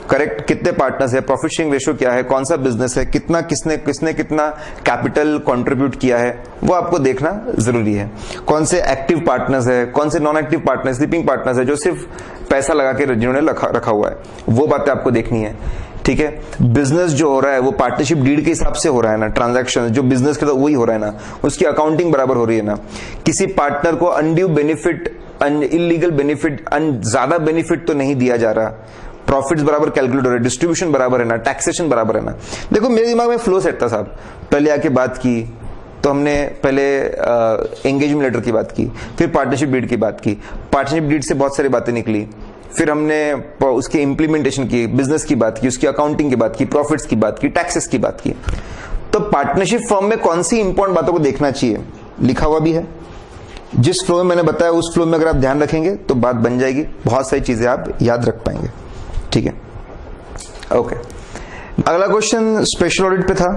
करेक्ट, कितने पार्टनर्स है, प्रॉफिट शेयरिंग रेशियो क्या है, कौन सा बिजनेस है, कितना किसने कितना कैपिटल कंट्रीब्यूट किया है, वो आपको देखना जरूरी है। कौन से एक्टिव पार्टनर्स है, कौन से non active partners, sleeping partners है जो सिर्फ पैसा लगा के जिन्होंने रखा हुआ है, वो बातें आपको देखनी है, ठीक है। बिजनेस जो हो रहा है वो पार्टनरशिप डीड के हिसाब से हो रहा है ना, ट्रांजैक्शन जो बिजनेस के तो वही हो रहा है ना, उसकी अकाउंटिंग बराबर हो रही है ना। किसी पार्टनर को अनड्यू बेनिफिट, इलीगल बेनिफिट, ज्यादा बेनिफिट तो नहीं दिया जा रहा, प्रॉफिट्स बराबर कैलकुलेट हो रहे, डिस्ट्रीब्यूशन बराबर है ना, टैक्सेशन बराबर है ना। देखो मेरे दिमाग में फ्लो सेट था साहब, पहले आके बात की तो हमने पहले एंगेजमेंट लेटर की बात की, फिर पार्टनरशिप डीड की बात की, पार्टनरशिप डीड से बहुत सारी बातें निकली, फिर हमने उसके इम्प्लीमेंटेशन की, बिजनेस की बात की, उसकी अकाउंटिंग की बात की, प्रॉफिट्स की बात की, टैक्सेस की बात की। तो पार्टनरशिप फर्म में कौन सी इंपॉर्टेंट बातों को देखना चाहिए, लिखा हुआ भी है। जिस फ्लो में मैंने बताया उस फ्लो में अगर आप ध्यान रखेंगे तो बात बन जाएगी, बहुत सारी चीजें आप याद रख पाएंगे, ठीक है। ओके, अगला क्वेश्चन स्पेशल ऑडिट पे था,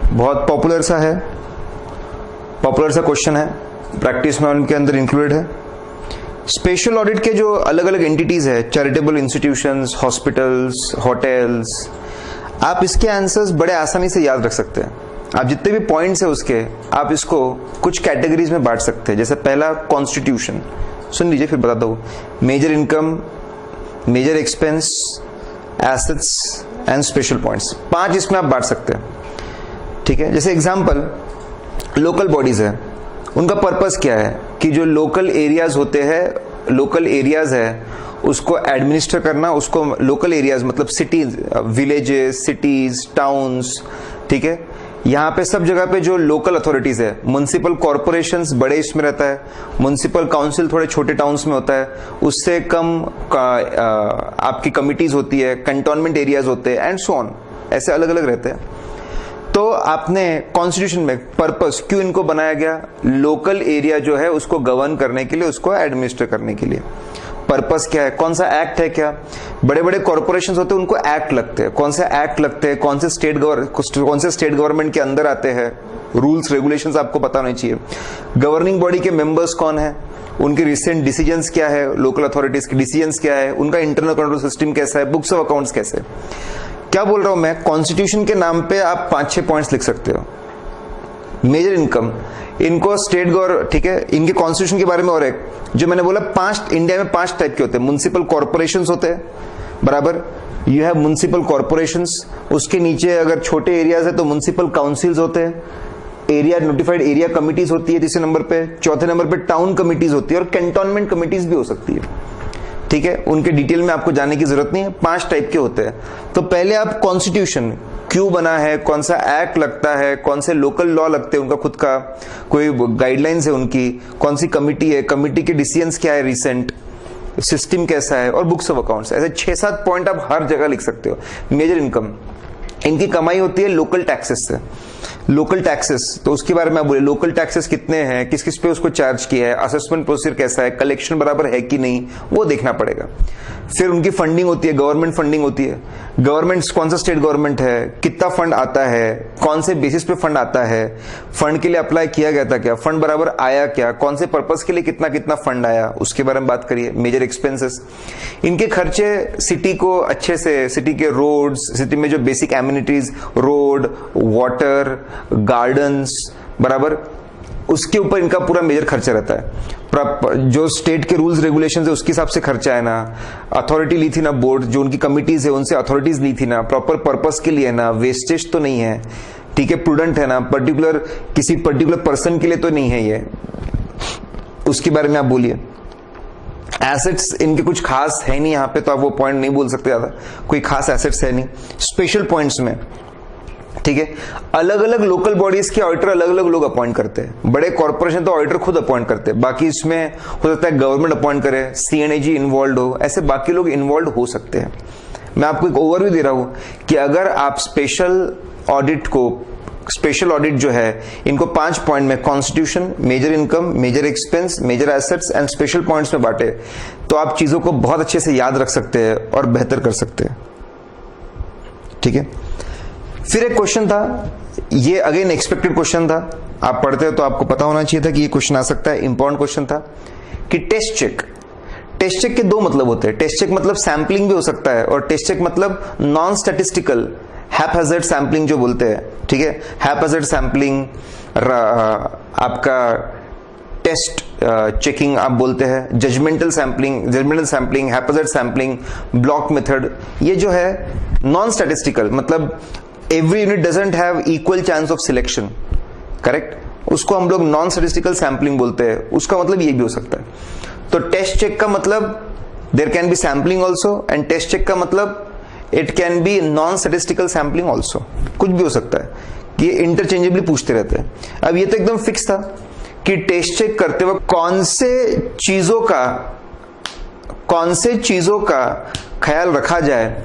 बहुत पॉपुलर सा है, पॉपुलर सा क्वेश्चन है, प्रैक्टिस में उनके अंदर इंक्लूडेड है। स्पेशल ऑडिट के जो अलग अलग एंटिटीज है, चैरिटेबल इंस्टीट्यूशंस, हॉस्पिटल्स, होटल्स, आप इसके आंसर्स बड़े आसानी से याद रख सकते हैं। आप जितने भी पॉइंट्स है उसके, आप इसको कुछ कैटेगरीज में बांट सकते हैं। जैसे पहला कॉन्स्टिट्यूशन, सुन लीजिए फिर बताता हूं। Major income, major expense, assets and special points, 5 इसमें आप बांट सकते हैं, ठीक है। जैसे एग्जांपल लोकल बॉडीज है, उनका पर्पस क्या है कि जो लोकल एरियाज होते हैं, लोकल एरियाज है उसको एडमिनिस्टर करना, उसको लोकल एरियाज मतलब सिटीज, विलेजेस, सिटीज, टाउन्स, ठीक है। यहाँ पे सब जगह पे जो लोकल अथॉरिटीज है, म्युनिसिपल कॉर्पोरेशंस बड़े इसमें रहता है, म्युनिसिपल काउंसिल थोड़े छोटे टाउन्स में होता है, उससे कम आपकी कमिटीज होती है, कंटोनमेंट एरियाज होते हैं एंड सो ऑन, ऐसे अलग अलग रहते हैं। तो आपने कॉन्स्टिट्यूशन में पर्पस क्यों इनको बनाया गया, लोकल एरिया जो है उसको गवर्न करने के लिए, उसको एडमिनिस्टर करने के लिए। पर्पस क्या है, कौन सा एक्ट है, क्या बड़े बड़े कॉर्पोरेशंस होते हैं उनको एक्ट लगते हैं, कौन से एक्ट लगते हैं, कौन से स्टेट गवर्नमेंट के अंदर आते हैं, रूल्स रेगुलेशंस आपको पता होने चाहिए। गवर्निंग बॉडी के मेंबर्स कौन है, उनके रिसेंट डिसीजंस क्या है, लोकल अथॉरिटीज के डिसीजंस क्या है, उनका इंटरनल कंट्रोल सिस्टम कैसा है, बुक्स ऑफ अकाउंट्स कैसे। क्या बोल रहा हूं मैं, कॉन्स्टिट्यूशन के नाम पे आप 5-6 पॉइंट्स लिख सकते हो। मेजर इनकम, इनको स्टेट गवर्नमेंट, ठीक है, इनके कॉन्स्टिट्यूशन के बारे में और एक जो मैंने बोला, 5 इंडिया में 5 टाइप के होते हैं। म्युनिसिपल कॉर्पोरेशंस होते हैं, बराबर, यू हैव म्युनिसिपल कॉर्पोरेशंस, उसके नीचे अगर छोटे एरियाज है तो म्युनिसिपल काउंसिल्स होते हैं, एरिया नोटिफाइड एरिया कमिटीज होती है तीसरे नंबर पे, चौथे नंबर पे टाउन कमिटीज होती है और कैंटोनमेंट कमिटीज भी हो सकती है, ठीक है। उनके डिटेल में आपको जाने की जरूरत नहीं है, 5 टाइप के होते हैं। तो पहले आप कॉन्स्टिट्यूशन क्यों बना है, कौन सा एक्ट लगता है, कौन से लोकल लॉ लगते हैं, उनका खुद का कोई गाइडलाइंस है उनकी, कौन सी कमिटी है, कमिटी के डिसीजंस क्या है रिसेंट, सिस्टम कैसा है, और बुक्स ऑफ अकाउंट्स, ऐसे 6-7 पॉइंट आप हर जगह लिख सकते हो। मेजर इनकम, इनकी कमाई होती है लोकल टैक्सेस से, लोकल टैक्सेस, तो उसके बारे में आप बोले लोकल टैक्सेस कितने हैं, किस किस पे उसको चार्ज किया है, असेसमेंट प्रोसीजर कैसा है, कलेक्शन बराबर है कि नहीं, वो देखना पड़ेगा। फिर उनकी फंडिंग होती है, गवर्नमेंट फंडिंग होती है, गवर्नमेंट कौन सा स्टेट गवर्नमेंट है, कितना फंड आता है, कौन से बेसिस पे फंड आता है, फंड के लिए अप्लाई किया गया था क्या, फंड बराबर आया क्या, कौन से पर्पस के लिए कितना कितना फंड आया, उसके बारे में बात करिए। मेजर एक्सपेंसेस, इनके खर्चे सिटी को अच्छे से, सिटी के रोड्स, सिटी में जो basic amenities, road, water, gardens, बराबर, उसके ऊपर इनका पूरा मेजर खर्चा रहता है। जो स्टेट के रूल्स रेगुलेशंस है उसके हिसाब से खर्चा है ना, अथॉरिटी ली थी ना, बोर्ड जो उनकी कमिटीज है उनसे अथॉरिटीज ली थी ना, प्रॉपर पर्पस के लिए ना, वेस्टेज तो नहीं है, ठीक है, प्रूडेंट है ना, पर्टिकुलर किसी पर्टिकुलर पर्सन के लिए तो नहीं है ये, उसके बारे में आप बोलिए। एसेट्स इनके कुछ खास है नहीं यहाँ पे, तो आप वो पॉइंट नहीं बोल सकते ज्यादा, कोई खास एसेट्स है नहीं। स्पेशल पॉइंट्स में, ठीक है, अलग अलग लोकल बॉडीज के ऑडिटर अलग अलग लोग अपॉइंट करते हैं। बड़े कॉर्पोरेशन तो ऑडिटर खुद अपॉइंट करते हैं, बाकी इसमें हो सकता है गवर्नमेंट अपॉइंट करे, सीएनएजी इन्वॉल्व हो, ऐसे बाकी लोग इन्वॉल्व हो सकते हैं। मैं आपको एक ओवरव्यू दे रहा हूं कि अगर आप स्पेशल ऑडिट जो है इनको 5 पॉइंट में, constitution, major income, major expense, major assets and special points में बांटे, तो आप चीजों को बहुत अच्छे से याद रख सकते हैं और बेहतर कर सकते हैं। ठीक है, फिर एक क्वेश्चन था, ये अगेन एक्सपेक्टेड क्वेश्चन था, आप पढ़ते हो तो आपको पता होना चाहिए था कि ये क्वेश्चन आ सकता है, इंपॉर्टेंट क्वेश्चन था, कि टेस्ट चेक। टेस्ट चेक के दो मतलब होते हैं। टेस्ट चेक मतलब सैम्पलिंग भी हो सकता है, और टेस्ट चेक मतलब नॉन स्टैटिस्टिकल हैपहैज़र्ड सैम्पलिंग जो बोलते हैं। ठीक है, हैपहैज़र्ड सैम्पलिंग, आपका टेस्ट चेकिंग आप बोलते हैं, judgmental sampling, haphazard sampling, block method, ये जो है नॉन स्टैटिस्टिकल, मतलब every unit doesn't have equal chance of selection, correct, उसको हम लोग नॉन स्टैटिस्टिकल सैम्पलिंग बोलते हैं। उसका मतलब ये भी हो सकता है। तो टेस्ट चेक का मतलब there can be sampling also, and test check का मतलब it can be non statistical sampling also, कुछ भी हो सकता है, कि इंटरचेंजेबली पूछते रहते हैं। अब ये तो एकदम फिक्स था कि टेस्ट चेक करते वक्त कौन से चीजों का ख्याल रखा जाए।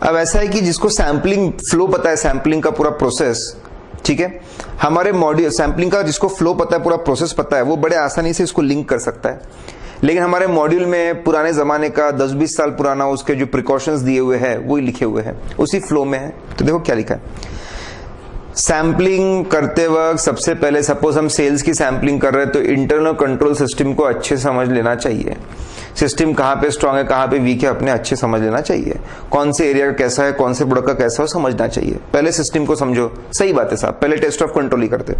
अब ऐसा है कि जिसको सैम्पलिंग फ्लो पता है, सैम्पलिंग का पूरा प्रोसेस, ठीक है, हमारे मॉड्यूल सैम्पलिंग का जिसको फ्लो पता है, पूरा प्रोसेस पता है, वो बड़े आसानी से इसको लिंक कर सकता है। लेकिन हमारे मॉड्यूल में पुराने जमाने का 10-20 साल पुराना उसके जो प्रिकॉशंस दिए हुए हैं वही लिखे हुए हैं, उसी फ्लो में है। तो देखो क्या लिखा है, सैम्पलिंग करते वक्त सबसे पहले सपोज हम सेल्स की सैम्पलिंग कर रहे हैं, तो इंटरनल कंट्रोल सिस्टम को अच्छे से समझ लेना चाहिए। सिस्टम कहाँ पे स्ट्रांग है, कहाँ पे वीक है, अपने अच्छे समझ लेना चाहिए। कौन से एरिया का कैसा है, कौन से प्रोडक्ट का कैसा है, समझना चाहिए। पहले सिस्टम को समझो, सही बात है साहब, पहले टेस्ट ऑफ कंट्रोल ही करते।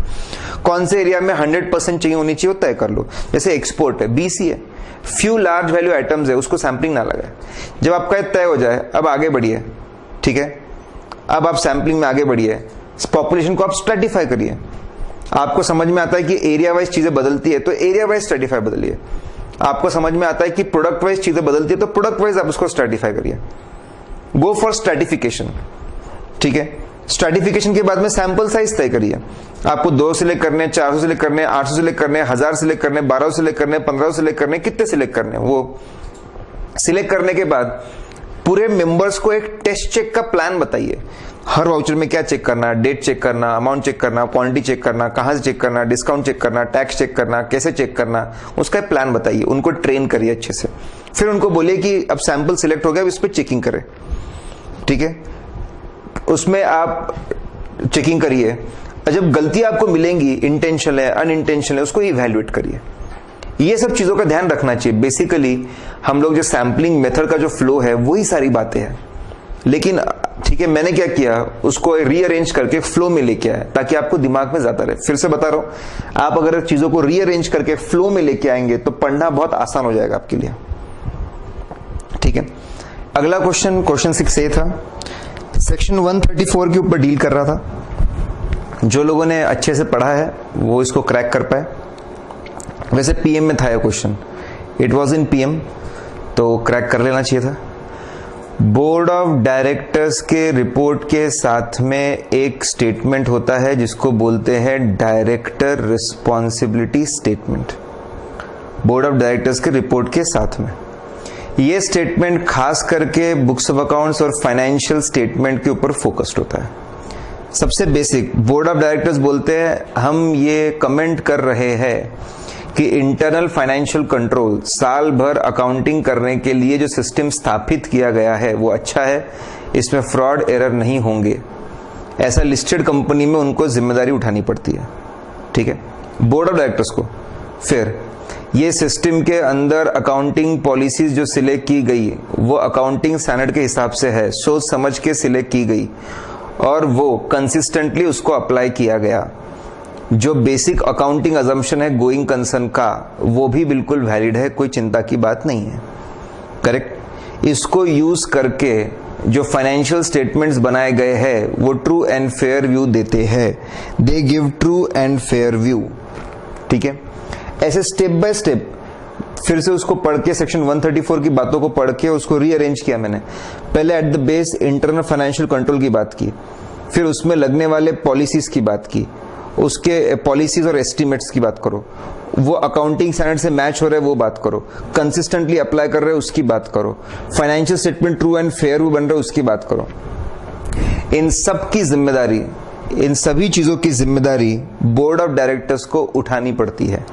कौन से एरिया में 100% चाहिए होनी चाहिए, तय कर लो। जैसे एक्सपोर्ट है, बीसी है, फ्यू लार्ज वैल्यू आइटम्स है, उसको सैम्पलिंग ना लगाए। जब आपका तय हो जाए, अब आगे बढ़िए, ठीक है, अब आप सैम्पलिंग में आगे बढ़िए, पॉपुलेशन को आप स्ट्रेटिफाई करिए। आपको समझ में आता है कि एरिया वाइज चीजें बदलती है, तो एरिया वाइज स्ट्रेटिफाई बदलिए। आपको समझ में आता है कि प्रोडक्ट वाइज चीजें बदलती है, तो प्रोडक्ट वाइज आप उसको स्ट्रेटिफाई करिए। गो फॉर स्ट्रेटिफिकेशन, ठीक है। स्ट्रेटिफिकेशन के बाद में सैंपल साइज तय करिए। आपको 2 सिलेक्ट करने, 400 सिलेक्ट करने, 800 सिलेक्ट करने, 1000 सिलेक्ट करने, 1200 सिलेक्ट करने, 1500 सिलेक्ट करने, कितने सिलेक्ट करने, वो सिलेक्ट करने के बाद पूरे मेंबर्स को एक टेस्ट चेक का प्लान बताइए। हर वाउचर में क्या चेक करना, डेट चेक करना, अमाउंट चेक करना, क्वांटिटी चेक करना, कहां से चेक करना, डिस्काउंट चेक करना, टैक्स चेक करना, कैसे चेक करना, उसका प्लान बताइए। उनको ट्रेन करिए अच्छे से। फिर उनको बोलिए कि अब सैंपल सिलेक्ट हो गया, अब इस पर चेकिंग करें, ठीक है। उसमें आप चेकिंग करिए। जब गलती आपको मिलेंगी, इंटेंशनल है, अनइंटेंशनल है, उसको इवैल्यूएट करिए। ये सब चीजों का ध्यान रखना चाहिए। बेसिकली हम लोग जो सैम्पलिंग मेथड का जो फ्लो है वही सारी बातें हैं, लेकिन ठीक है, मैंने क्या किया, उसको रीअरेंज करके फ्लो में लेके आया ताकि आपको दिमाग में ज्यादा रहे। फिर से बता रहा हूं, आप अगर चीजों को रीअरेंज करके फ्लो में लेके आएंगे तो पढ़ना बहुत आसान हो जाएगा आपके लिए, ठीक है। अगला क्वेश्चन 6 ए था, सेक्शन 134 के ऊपर डील कर रहा था। जो लोगों ने अच्छे से पढ़ा है वो इसको क्रैक कर पाए। वैसे पीएम में था यह question, it was in PM, तो क्रैक कर लेना चाहिए था। बोर्ड ऑफ डायरेक्टर्स के रिपोर्ट के साथ में एक स्टेटमेंट होता है जिसको बोलते हैं director responsibility statement. Board of directors के रिपोर्ट के साथ में ये स्टेटमेंट खास करके बुक्स ऑफ अकाउंट्स और फाइनेंशियल स्टेटमेंट के ऊपर फोकस्ड होता है। सबसे बेसिक, बोर्ड ऑफ डायरेक्टर्स बोलते हैं हम ये कमेंट कर रहे हैं कि इंटरनल फाइनेंशियल कंट्रोल साल भर अकाउंटिंग करने के लिए जो सिस्टम स्थापित किया गया है वो अच्छा है, इसमें फ्रॉड एरर नहीं होंगे। ऐसा लिस्टेड कंपनी में उनको जिम्मेदारी उठानी पड़ती है, ठीक है, बोर्ड ऑफ डायरेक्टर्स को। फिर ये सिस्टम के अंदर अकाउंटिंग पॉलिसीज जो सिलेक्ट की गई वो अकाउंटिंग स्टैंडर्ड के हिसाब से है, सोच समझ के सिलेक्ट की गई और वो कंसिस्टेंटली उसको अप्लाई किया गया। जो बेसिक अकाउंटिंग अजम्पशन है गोइंग कंसर्न का, वो भी बिल्कुल वैलिड है, कोई चिंता की बात नहीं है। करेक्ट। इसको यूज करके जो फाइनेंशियल स्टेटमेंट्स बनाए गए हैं वो ट्रू एंड फेयर व्यू देते हैं, they give true and fair view. ठीक है, ऐसे स्टेप बाय स्टेप फिर से उसको पढ़ के सेक्शन 134 की बातों को पढ़ के उसको रीअरेंज किया मैंने। पहले at the base internal financial control की बात की, फिर उसमें लगने वाले पॉलिसीज की बात की, उसके पॉलिसीज और एस्टिमेट्स की बात करो, वो अकाउंटिंग स्टैंडर्ड से मैच हो रहे वो बात करो, कंसिस्टेंटली अप्लाई कर रहे उसकी बात करो, financial statement true and fair बन रहे उसकी बात करो। इन सब की जिम्मेदारी, इन सभी चीजों की जिम्मेदारी बोर्ड ऑफ डायरेक्टर्स को उठानी पड़ती है,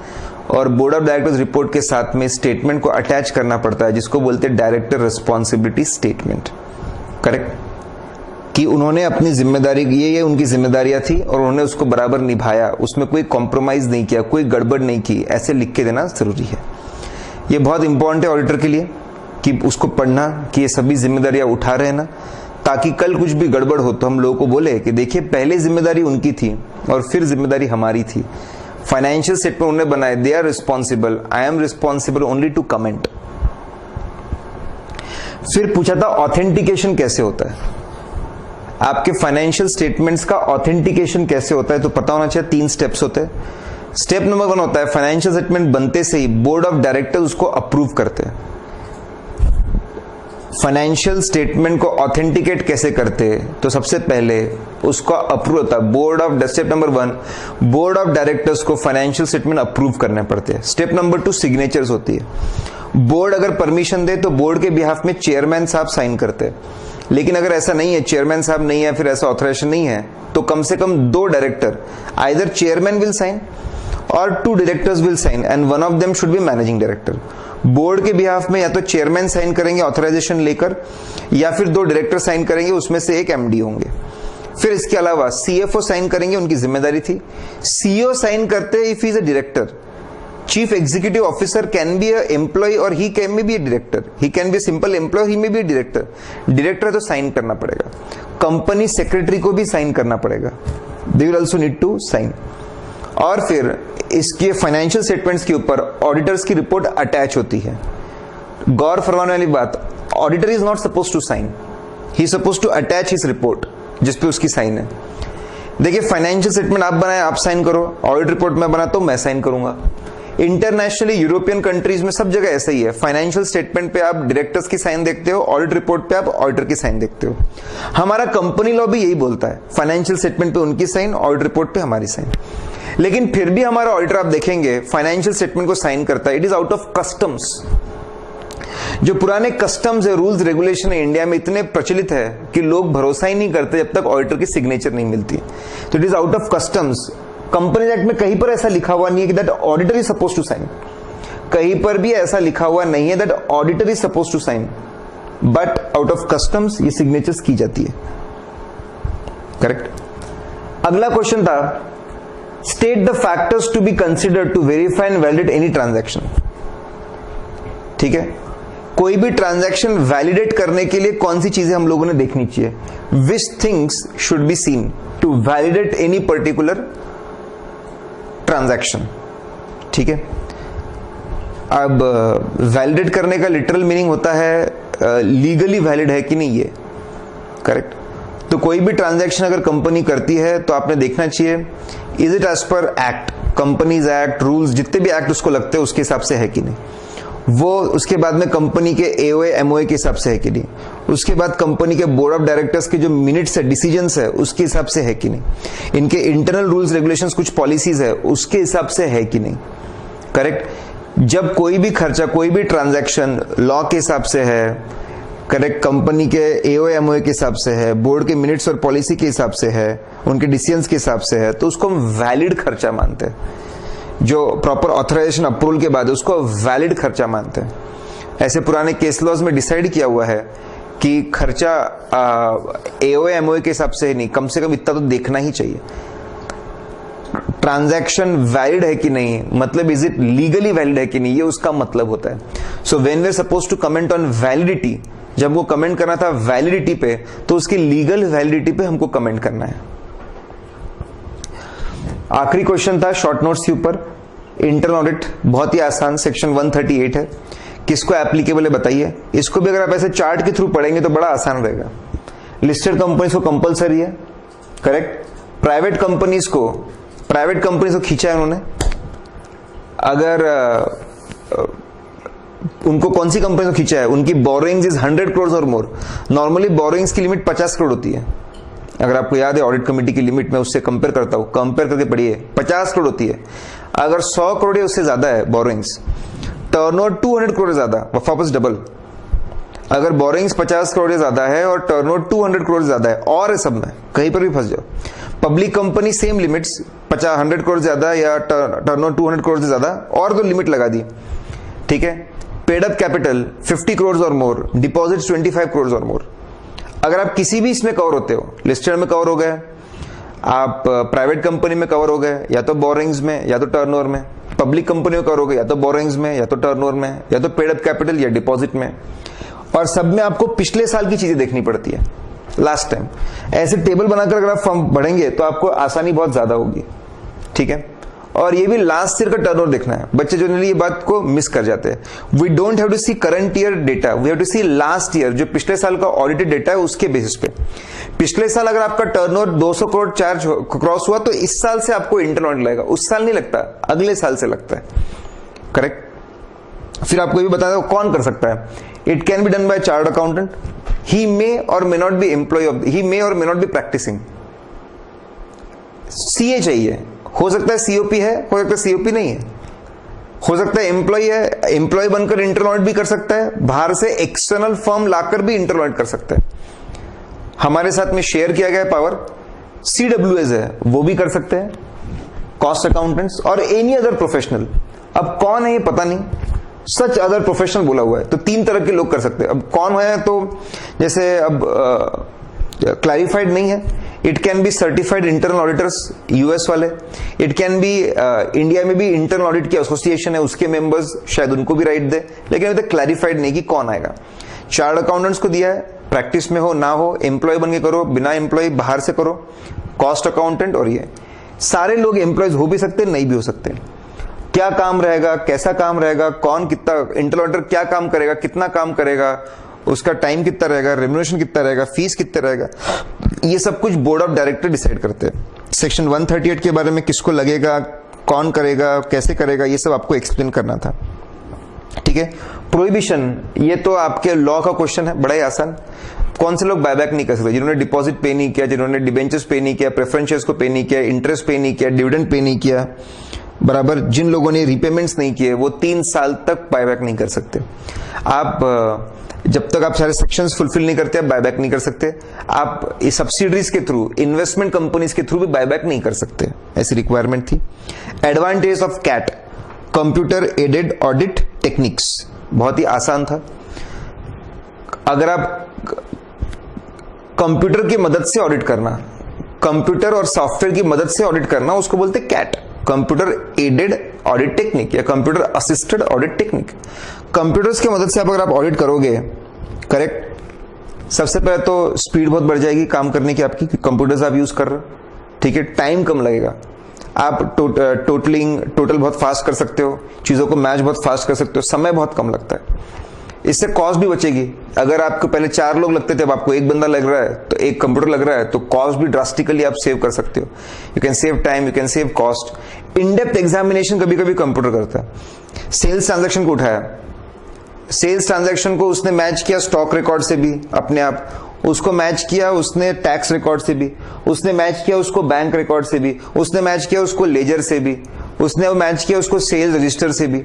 और बोर्ड ऑफ डायरेक्टर्स रिपोर्ट के साथ में स्टेटमेंट को अटैच करना पड़ता है, जिसको बोलते हैं डायरेक्टर रिस्पॉन्सिबिलिटी स्टेटमेंट। करेक्ट, कि उन्होंने अपनी जिम्मेदारी, ये उनकी जिम्मेदारियां थी और उन्होंने उसको बराबर निभाया, उसमें कोई कॉम्प्रोमाइज नहीं किया, कोई गड़बड़ नहीं की, ऐसे लिख के देना जरूरी है। ये बहुत इंपॉर्टेंट है ऑडिटर के लिए कि उसको पढ़ना कि ये सभी जिम्मेदारियां उठा रहे ना, ताकि कल कुछ भी गड़बड़ हो तो हम लोगों को बोले कि देखिए पहले जिम्मेदारी उनकी थी और फिर जिम्मेदारी हमारी थी। फाइनेंशियल स्टेटमेंट उन्होंने बनाए, they are responsible, I am responsible only to comment. फिर पूछा था ऑथेंटिकेशन कैसे होता है, आपके फाइनेंशियल स्टेटमेंट्स का ऑथेंटिकेशन कैसे होता है, तो पता होना चाहिए 3 स्टेप्स होते हैं। स्टेप नंबर 1 होता है फाइनेंशियल स्टेटमेंट बनते से ही बोर्ड ऑफ डायरेक्टर्स उसको अप्रूव करते हैं। फाइनेंशियल स्टेटमेंट को ऑथेंटिकेट कैसे करते हैं, तो सबसे पहले उसका अप्रूव होता है board of, step number 1 board of directors को फाइनेंशियल स्टेटमेंट अप्रूव करने पड़ते हैं। स्टेप नंबर 2 सिग्नेचर्स होती है। बोर्ड अगर परमिशन दे तो बोर्ड के बिहाफ में चेयरमैन साहब साइन करते हैं, लेकिन अगर ऐसा नहीं है, चेयरमैन साहब नहीं है, फिर ऐसा ऑथराइजेशन नहीं है, तो कम से कम 2 director, either chairman will sign और 2 directors will sign and one of them should be managing director. Board के बिहाफ में या तो चेयरमैन साइन करेंगे ऑथराइजेशन लेकर, या फिर 2 डायरेक्टर साइन करेंगे, उसमें से एक एमडी होंगे। फिर इसके अलावा सीएफओ साइन करेंगे, उनकी जिम्मेदारी थी। सीईओ साइन करते हैं if he is a director. Chief Executive Officer can be a employee or he can be a director. He can be a simple employee, he may be a director. Director तो sign करना पड़ेगा। Company secretary को भी sign करना पड़ेगा। They will also need to sign. और फिर इसके फाइनेंशियल स्टेटमेंट्स के ऊपर ऑडिटर्स की रिपोर्ट अटैच होती है। गौर फरमाने वाली बात, auditor is not suppose to sign, he suppose to attach his report जिसपे उसकी साइन है। देखिए फाइनेंशियल स्टेटमेंट आप बनाए आप साइन करो, ऑडिट रिपोर्ट मैं बनाता हूं मैं साइन करूंगा। इंटरनेशनली यूरोपियन कंट्रीज में सब जगह ऐसा ही है। फाइनेंशियल स्टेटमेंट पे आप डायरेक्टर्स की साइन देखते हो, ऑडिट रिपोर्ट पे आप ऑडिटर की साइन देखते हो। हमारा कंपनी लॉ भी यही बोलता है, फाइनेंशियल स्टेटमेंट पे उनकी साइन, ऑडिट रिपोर्ट पे हमारी साइन। लेकिन फिर भी हमारा ऑडिटर आप देखेंगे फाइनेंशियल स्टेटमेंट को साइन करता है, it is out of customs. जो पुराने कस्टम्स है, रूल्स रेगुलेशन है इंडिया में इतने प्रचलित है कि लोग भरोसा ही नहीं करते जब तक ऑडिटर की सिग्नेचर नहीं मिलती। तो it is out of customs. Company act में कहीं पर ऐसा लिखा हुआ नहीं है कि that auditor is suppose to sign, कहीं पर भी ऐसा लिखा हुआ नहीं है that auditor is suppose to sign, but out of customs ये सिग्नेचर्स की जाती है। करेक्ट। अगला क्वेश्चन था state the factors to be considered to verify and validate any transaction. ठीक है, कोई भी ट्रांजैक्शन वैलिडेट करने के लिए कौन सी चीजें हम लोगों ने देखनी चाहिए, which things should be seen to validate any particular transaction. ठीक है, अब वैलिडेट करने का लिटरल मीनिंग होता है लीगली वैलिड है कि नहीं ये। करेक्ट। तो कोई भी ट्रांजैक्शन अगर कंपनी करती है तो आपने देखना चाहिए is it as per act, companies act, rules, जितने भी एक्ट उसको लगते हैं उसके हिसाब से है कि नहीं वो। उसके बाद में कंपनी के एओए एमओए के हिसाब से है कि नहीं। उसके बाद कंपनी के बोर्ड ऑफ डायरेक्टर्स के जो मिनट्स है, डिसीजंस है, उसके हिसाब से है कि नहीं। इनके इंटरनल रूल्स रेगुलेशंस, कुछ पॉलिसीज है, उसके हिसाब से है कि नहीं। करेक्ट। जब कोई भी खर्चा, कोई भी ट्रांजैक्शन लॉ के हिसाब से है, करेक्ट, कंपनी के एओए एमओए के हिसाब से है, बोर्ड के मिनट्स और पॉलिसी के हिसाब से है, उनके डिसीजंस के हिसाब से है, तो उसको हम वैलिड खर्चा मानते हैं। जो प्रॉपर ऑथराइजेशन अप्रूवल के बाद उसको वैलिड खर्चा मानते हैं। ऐसे पुराने केस लॉज में डिसाइड किया हुआ है कि खर्चा एओए एमओए के हिसाब से नहीं, कम से कम इतना तो देखना ही चाहिए। ट्रांजैक्शन वैलिड है कि नहीं, मतलब इज इट लीगली वैलिड है कि नहीं, ये उसका मतलब होता है। So when we are suppose to comment on validity, जब वो कमेंट करना था वैलिडिटी पे, तो उसकी लीगल वैलिडिटी पे हमको कमेंट करना है। आखिरी क्वेश्चन था शॉर्ट नोट्स के ऊपर, इंटरनल ऑडिट, बहुत ही आसान, सेक्शन 138 है, किसको एप्लीकेबल है बताइए। इसको भी अगर आप ऐसे चार्ट के थ्रू पढ़ेंगे तो बड़ा आसान रहेगा। लिस्टेड कंपनीज को कंपलसरी है, करेक्ट। प्राइवेट कंपनीज को खींचा है उन्होंने, अगर उनको कौन सी कंपनी को खींचा है, उनकी बोरोइंग्स इज 100 करोड़ और मोर। नॉर्मली बोरोइंग्स की लिमिट 50 करोड़ होती है, अगर आपको याद है ऑडिट कमेटी की लिमिट में उससे कंपेयर करता हूं, कंपेयर करके पढ़िए, 50 करोड़ होती है। अगर 100 करोड़ या उससे ज्यादा है बोरोइंग्स, टर्नओवर 200 करोड़ से ज्यादा, वापस डबल। अगर बोरोइंग्स 50 करोड़ से ज्यादा है और टर्नओवर 200 करोड़ से ज्यादा है, और सब में कहीं पर भी फंस जाओ। Public company same limits, 100 crore से ज्यादा या टर्नओवर 200 करोड़ से ज्यादा, और तो लिमिट लगा दी, ठीक है। पेड अप कैपिटल 50 करोड़ और मोर, डिपॉजिट्स 25 करोड़ और मोर। अगर आप किसी भी इसमें कवर होते हो, लिस्टेड में कवर हो गए, आप प्राइवेट कंपनी में कवर हो गए, या तो बोरोइंग्स में या तो टर्नओवर में, पब्लिक कंपनी में कवर हो गए या तो बोरोइंग्स में या तो टर्नओवर में या तो पेड अप कैपिटल या डिपॉजिट में, और सब में आपको पिछले साल की चीजें देखनी पड़ती है, लास्ट टाइम। ऐसे टेबल बनाकर अगर आप फॉर्म बढ़ेंगे तो आपको आसानी बहुत ज्यादा होगी, ठीक है। और ये भी लास्ट ईयर का टर्नओवर देखना है, बच्चे जनरली ये बात को मिस कर जाते हैं। We don't have to see current year data, we have to see last year, जो पिछले साल का ऑडिटेड डेटा है उसके बेसिस पे। पिछले साल अगर आपका टर्नओवर 200 करोड़ चार्ज क्रॉस हुआ तो इस साल से आपको इंटरनल ऑडिट लगेगा, उस साल नहीं लगता, अगले साल से लगता है, करेक्ट। फिर आपको ये भी बता दो कौन कर सकता है, it can be done by chartered accountant, he may और may not be employ of, he may और may not be practicing, CA चाहिए, हो सकता है सीओपी है, हो सकता है सीओपी नहीं है, हो सकता है एम्प्लॉय है, एम्प्लॉय बनकर इंटरनल ऑडिट भी कर सकता है, बाहर से एक्सटर्नल फर्म लाकर भी इंटरनल ऑडिट कर सकता है। हमारे साथ में शेयर किया गया पावर, सीडब्ल्यूएस है, वो भी कर सकते हैं, कॉस्ट अकाउंटेंट्स और एनी अदर प्रोफेशनल। अब कौन है ये पता नहीं, सच अदर प्रोफेशनल बोला हुआ है, तो 3 तरह के लोग कर सकते हैं। अब कौन है, तो जैसे अब क्लैरिफाइड नहीं है, it can be certified internal auditors, US वाले, इट कैन बी इंडिया में भी इंटरनल ऑडिट की एसोसिएशन है, उसके मेंबर्स शायद उनको भी राइट दे, लेकिन अभी तक क्लैरिफाइड नहीं कि कौन आएगा। चार्टर्ड अकाउंटेंट्स को दिया है, प्रैक्टिस में हो ना हो, एम्प्लॉय बन के करो, बिना एम्प्लॉय बाहर से करो, कॉस्ट अकाउंटेंट, और ये सारे लोग एम्प्लॉयज हो भी सकते, नहीं भी हो सकते। क्या काम रहेगा, कैसा काम रहेगा, कौन कितना, इंटरनल ऑडिटर क्या काम करेगा, कितना काम करेगा, उसका टाइम कितना रहेगा, रेम्युनरेशन कितना रहेगा, फीस कितना रहेगा, ये सब कुछ बोर्ड ऑफ डायरेक्टर डिसाइड करते हैं। सेक्शन 138 के बारे में किसको लगेगा, कौन करेगा, कैसे करेगा, ये सब आपको एक्सप्लेन करना था, ठीक है। प्रोहिबिशन, ये तो आपके लॉ का क्वेश्चन है, बड़ा ही आसान। कौन से लोग बायबैक नहीं कर सकते, जिन्होंने डिपॉजिट पे नहीं किया, जिन्होंने डिबेंचर्स पे नहीं किया, प्रेफरेंस शेयर्स को पे नहीं किया, इंटरेस्ट पे नहीं किया, डिविडेंड पे नहीं किया, बराबर, जिन लोगों ने रीपेमेंट्स नहीं किए, वो 3 साल तक बायबैक नहीं कर सकते। आप जब तक आप सारे सेक्शंस फुलफिल नहीं करते, आप बायबैक नहीं कर सकते। आप इस सब्सिडरीज के थ्रू, इन्वेस्टमेंट कंपनीज के थ्रू भी बायबैक नहीं कर सकते, ऐसी रिक्वायरमेंट थी। Advantage of CAAT, computer aided audit techniques, बहुत ही आसान था। अगर आप कंप्यूटर की मदद से ऑडिट करना, कंप्यूटर और सॉफ्टवेयर की मदद से ऑडिट करना, उसको बोलते CAAT, computer aided audit technique या computer assisted audit technique. Computers की मदद से अगर आप ऑडिट करोगे, करेक्ट, सबसे पहले तो स्पीड बहुत बढ़ जाएगी काम करने की आपकी, कंप्यूटर्स आप यूज कर रहे हो, ठीक है, टाइम कम लगेगा, आप टोटल बहुत फास्ट कर सकते हो, चीजों को मैच बहुत फास्ट कर सकते हो, समय बहुत कम लगता है, इससे कॉस्ट भी बचेगी। अगर आपको पहले 4 लोग लगते थे, अब आपको 1 बंदा लग रहा है, तो 1 कंप्यूटर लग रहा है, तो कॉस्ट भी ड्रास्टिकली आप सेव कर सकते हो। You can save time, you can save cost. In depth examination कभी कभी कंप्यूटर करता है। सेल्स ट्रांजैक्शन को उठाया, सेल्स ट्रांजैक्शन को उसने मैच किया स्टॉक रिकॉर्ड से भी अपने आप, उसको मैच किया उसने टैक्स रिकॉर्ड से भी, उसने मैच किया उसको बैंक रिकॉर्ड से भी, उसने मैच किया उसको लेजर से भी, उसने मैच किया उसको सेल्स रजिस्टर से भी।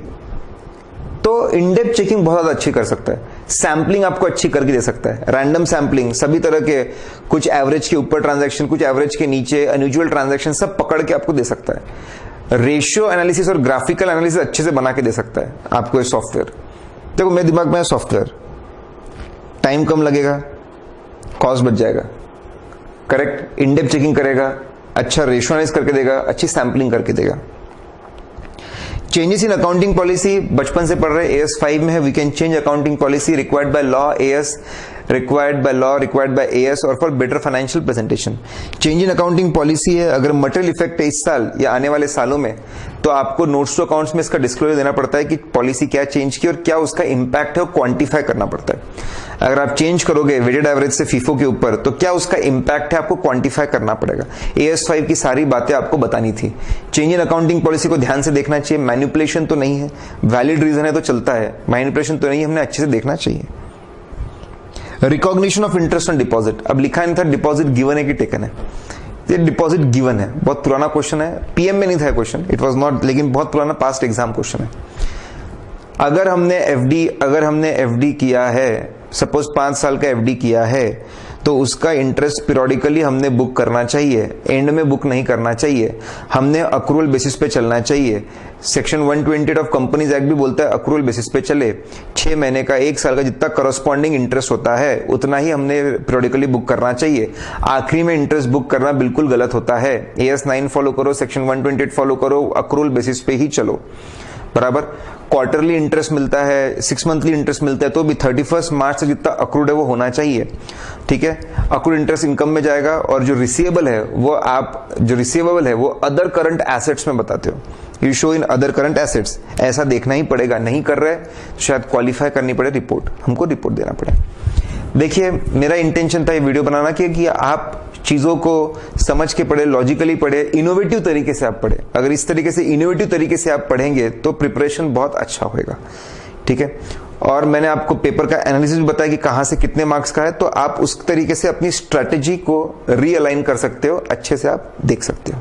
तो इनडेप्थ चेकिंग बहुत ज्यादा अच्छी कर सकता है। सैंपलिंग आपको अच्छी करके दे सकता है, रैंडम सैंपलिंग, सभी तरह के, कुछ एवरेज के ऊपर ट्रांजैक्शन, कुछ एवरेज के नीचे, अनयूजुअल ट्रांजैक्शन, सब पकड़ के आपको दे सकता है। रेशियो एनालिसिस और ग्राफिकल एनालिसिस अच्छे से बना के दे सकता है आपको ये सॉफ्टवेयर। देखो मेरे दिमाग में सॉफ्टवेयर, टाइम कम लगेगा, कॉस्ट बच जाएगा, करेक्ट, इनडेप्थ चेकिंग करेगा, अच्छा रेशियो एनालिसिस करके देगा, अच्छी सैंपलिंग करके देगा। चेंजेस इन अकाउंटिंग पॉलिसी बचपन से पढ़ रहे, AS 5 में है, we can change accounting policy required by law, AS required by law, required by AS और for better financial presentation. Change in accounting policy है, अगर मटेरियल इफेक्ट है इस साल या आने वाले सालों में, तो आपको नोट्स टू अकाउंट्स में इसका डिस्क्लोजर देना पड़ता है कि पॉलिसी क्या चेंज की और क्या उसका इंपैक्ट है, वो क्वांटिफाई करना पड़ता है। अगर आप चेंज करोगे वेटेड एवरेज से फीफो के ऊपर, तो क्या उसका इंपैक्ट है आपको क्वांटिफाई करना पड़ेगा। AS5 की सारी बातें आपको बतानी थी। चेंज इन अकाउंटिंग पॉलिसी को ध्यान से देखना चाहिए, मैनिपुलेशन तो नहीं है, वैलिड रीजन है तो चलता है, मैनिपुलेशन तो नहीं, हमने अच्छे से देखना चाहिए। Recognition of interest on deposit, अब लिखा नहीं था डिपॉजिट गिवन है कि टेकन है, ये डिपॉजिट गिवन है, बहुत पुराना क्वेश्चन है, पीएम में नहीं था क्वेश्चन, इट वाज नॉट, लेकिन बहुत पुराना पास्ट एग्जाम क्वेश्चन है। अगर हमने एफडी किया है, सपोज 5 साल का एफडी किया है, तो उसका इंटरेस्ट पीरियोडिकली हमने बुक करना चाहिए, एंड में बुक नहीं करना चाहिए, हमने अक्रूवल बेसिस पे चलना चाहिए। सेक्शन 128 ऑफ कंपनीज एक्ट भी बोलता है अक्रूवल बेसिस पे चले, 6 महीने का, 1 साल का जितना करस्पॉन्डिंग इंटरेस्ट होता है उतना ही हमने पीरियोडिकली बुक करना चाहिए। आखिरी में इंटरेस्ट बुक करना बिल्कुल गलत होता है। AS9 फॉलो करो, सेक्शन 128 फॉलो करो, अक्रूवल बेसिस पे ही चलो, बराबर। क्वार्टरली इंटरेस्ट मिलता है, 6 मंथली इंटरेस्ट मिलता है, तो भी 31 मार्च से जितना अक्रूड है वो होना चाहिए, ठीक है। अक्रूड इंटरेस्ट इनकम में जाएगा, और जो रिसीवेबल है वो वो अदर करंट एसेट्स में बताते हो, you show in other current assets, ऐसा देखना ही पड़ेगा। नहीं कर रहे तो शायद क्वालिफाई करनी पड़े रिपोर्ट, हमको रिपोर्ट देना पड़े। देखिए, मेरा इंटेंशन था ये वीडियो बनाना कि आप चीजों को समझ के पढ़े, लॉजिकली पढ़े, इनोवेटिव तरीके से आप पढ़े। अगर इस तरीके से इनोवेटिव तरीके से आप पढ़ेंगे तो प्रिपरेशन बहुत अच्छा होएगा, ठीक है। और मैंने आपको पेपर का एनालिसिस बताया कि कहां से कितने मार्क्स का है, तो आप उस तरीके से अपनी स्ट्रेटेजी को रीअलाइन कर सकते हो, अच्छे से आप देख सकते हो।